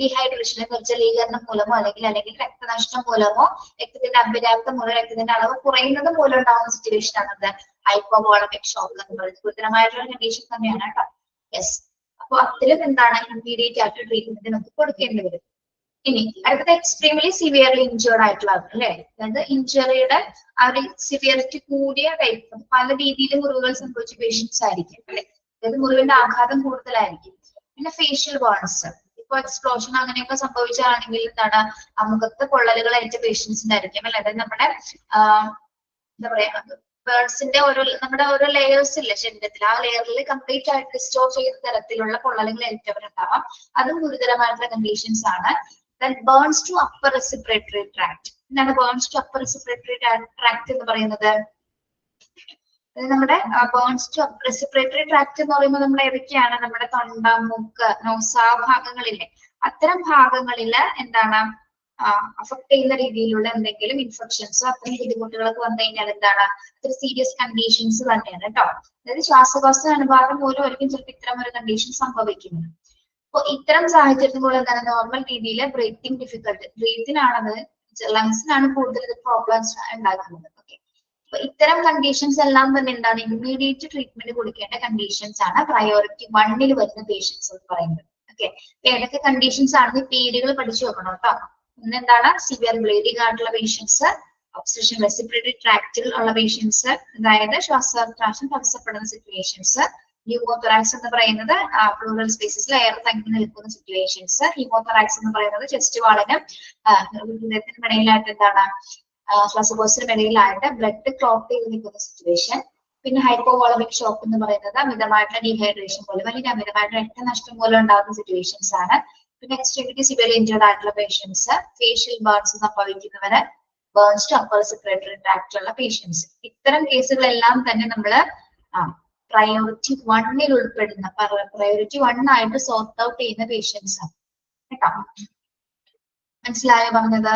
ഡീഹൈഡ്രേഷൻ, നിർജ്ജലീകരണം മൂലമോ അല്ലെങ്കിൽ രക്തനഷ്ടം മൂലമോ രക്തത്തിന്റെ അപര്യാപ്തം മൂലം രക്തത്തിന്റെ അളവ് കുറയുന്നത് മൂലം ഉണ്ടാവുന്ന സിറ്റുവേഷൻ ആണത് ഹൈപ്പോവോളമിക് ഷോക്ക് എന്ന് പറയുന്നത്. ഗുരുതരമായിട്ടുള്ള കണ്ടീഷൻ തന്നെയാണ് കേട്ടോ. യെസ്. അപ്പൊ അത്തരം എന്താണ്? ഇമ്മീഡിയറ്റ് ആയിട്ട് ട്രീറ്റ്മെന്റ് നമുക്ക് കൊടുക്കേണ്ടി വരും. ഇനി അടുത്തത് എക്സ്ട്രീംലി സിവിയർലി ഇഞ്ചേർഡ് ആയിട്ടുള്ള അല്ലെ, അതായത് ഇഞ്ചറിയുടെ ആ ഒരു സിവിയറിറ്റി കൂടിയ ടൈപ്പ്, പല രീതിയിൽ മുറിവുകൾ സംഭവിച്ച പേഷ്യൻസ് ആയിരിക്കും അല്ലെ. അതായത് മുറിവിന്റെ ആഘാതം കൂടുതലായിരിക്കും. പിന്നെ ഫേഷ്യൽ ബേൺസ്, ഇപ്പൊ എക്സ്പ്ലോഷൻ അങ്ങനെയൊക്കെ സംഭവിച്ചാണെങ്കിൽ എന്താണ്? മുഖത്ത് പൊള്ളലുകൾ ഏറ്റ പേഷ്യൻസിനായിരിക്കും അല്ലെ. അതായത് നമ്മുടെ എന്താ പറയാ, ബേൺസിന്റെ നമ്മുടെ ഓരോ ലെയേഴ്സ് ഇല്ലേ ശരീരത്തിൽ, ആ ലെയറിൽ കംപ്ലീറ്റ് ആയിട്ട് ഡിസ്റ്റോർ ചെയ്യുന്ന തരത്തിലുള്ള പൊള്ളലുകൾ ഏറ്റവരുണ്ടാവാം. അതും ഗുരുതരമായിട്ടുള്ള കണ്ടീഷൻസ് ആണ്. Then burns to upper respiratory tract. എന്താണ് burns to upper respiratory tract എന്ന് പറയുന്നത്? നമ്മുടെ ബേൺസ് ടു റെസ്പിറേറ്ററി ട്രാക്ട് എന്ന് പറയുമ്പോൾ നമ്മൾ ഏതൊക്കെയാണ് നമ്മുടെ തൊണ്ട, മൂക്ക്, നോസ് ആ ഭാഗങ്ങളിലെ അത്തരം ഭാഗങ്ങളിൽ എന്താണ് അഫക്ട് ചെയ്യുന്ന രീതിയിലുള്ള എന്തെങ്കിലും ഇൻഫെക്ഷൻസോ അത്തരം ബുദ്ധിമുട്ടുകളൊക്കെ വന്നു കഴിഞ്ഞാൽ എന്താണ് അതൊരു സീരിയസ് കണ്ടീഷൻസ് തന്നെയാണ് കേട്ടോ. അതായത് ശ്വാസകോശ അനുപാതം മൂലം ഒരിക്കലും ചിലപ്പോൾ ഇത്തരം ഒരു കണ്ടീഷൻ സംഭവിക്കുന്നത്. അപ്പൊ ഇത്തരം സാഹചര്യത്തിൽ എന്താണ് നോർമൽ രീതിയിൽ ബ്രീത്തിങ് ഡിഫിക്കൽട്ട്, ബ്രീത്തിനാണത് ലങ്സിനാണ് കൂടുതൽ പ്രോബ്ലംസ് ഉണ്ടാക്കുന്നത്. ഓക്കെ, അപ്പൊ ഇത്തരം കണ്ടീഷൻസ് എല്ലാം തന്നെ എന്താണ് ഇമ്മീഡിയറ്റ് ട്രീറ്റ്മെന്റ് കൊടുക്കേണ്ട കണ്ടീഷൻസ് ആണ് പ്രയോറിറ്റി 1 വരുന്ന പേഷ്യൻസ് എന്ന് പറയുന്നത്. ഓക്കെ, ഏതൊക്കെ കണ്ടീഷൻസ് ആണെന്ന് പേരുകൾ പഠിച്ചു വെക്കണം കേട്ടോ. എന്താണ് സിവിയർ ബ്ലീഡിംഗ് ആയിട്ടുള്ള പേഷ്യൻസ്, ഒബ്സ്ട്രക്ഷൻ റെസ്പിറേറ്ററി ട്രാക്റ്റിൽ ഉള്ള പേഷ്യൻസ്, അതായത് ശ്വാസോച്ഛ്വാസം തടസ്സപ്പെടുന്ന സിറ്റുവേഷൻസ്, ന്യൂമോതൊറാക്സ് എന്ന് പറയുന്നത് പ്ലൂറൽ സ്പേസസിൽ എയർ തങ്ങി നിൽക്കുന്ന സിറ്റുവേഷൻസ്, ഹീമോതൊറാക്സ് എന്ന് പറയുന്നത് ചെസ്റ്റ് വാളിനും ഹൃദയത്തിനും ഇടയിലായിട്ട് എന്താണ് ശ്വാസകോശത്തിനും ഇടയിലായിട്ട് ബ്ലഡ് ക്ലോട്ട് ചെയ്ത് നിൽക്കുന്ന സിറ്റുവേഷൻ. പിന്നെ ഹൈപ്പോവോളമിക് ഷോക്ക് എന്ന് പറയുന്നത് അമിതമായിട്ടുള്ള ഡീഹൈഡ്രേഷൻ പോലെ അല്ലെങ്കിൽ അമിതമായിട്ടുള്ള രക്തനഷ്ടം മൂലം ഉണ്ടാകുന്ന സിറ്റുവേഷൻസ് ആണ്. പിന്നെ എക്സ്ട്രീമിറ്റി സിവിയർ ഇഞ്ചേർഡ് ആയിട്ടുള്ള പേഷ്യൻസ്, ഫേഷ്യൽ ബേൺസ് സംഭവിക്കുന്നവര്, burns to upper respiratory tract ഉള്ള പേഷ്യൻസ്. ഇത്തരം കേസുകളെല്ലാം തന്നെ നമ്മൾ പ്രയോറിറ്റി 1 ഉൾപ്പെടുന്ന പ്രയോറിറ്റി 1 ആയിട്ട് സോർട്ട് ഔട്ട് ചെയ്യുന്ന പേഷ്യൻസ് ആണ് കേട്ടോ. മനസ്സിലായോ പറഞ്ഞത്?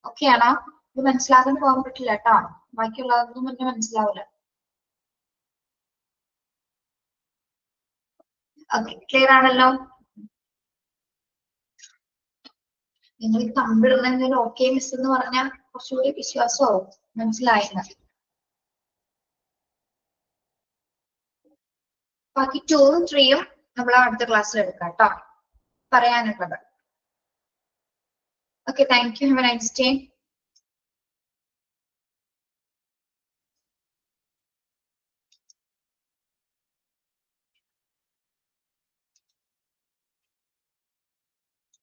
ഓക്കെ ആണോ? ഇത് മനസ്സിലാകാൻ പോകാൻ പറ്റില്ല കേട്ടോ, ബാക്കിയുള്ളതൊന്നും പിന്നെ മനസ്സിലാവില്ല. ഓക്കെ, ക്ലിയർ ആണല്ലോ? നിങ്ങൾ ഈ കമ്പിടുന്നെങ്കിൽ ഓക്കെ മിസ് എന്ന് പറഞ്ഞാൽ കുറച്ചുകൂടി വിശ്വാസമാവും. മനസ്സിലായില്ല? ബാക്കി 2ഉം 3ഉം നമ്മൾ അടുത്ത ക്ലാസ്സിൽ എടുക്കാം കേട്ടോ പറയാനുള്ളത്. Okay, thank you. Have A nice day.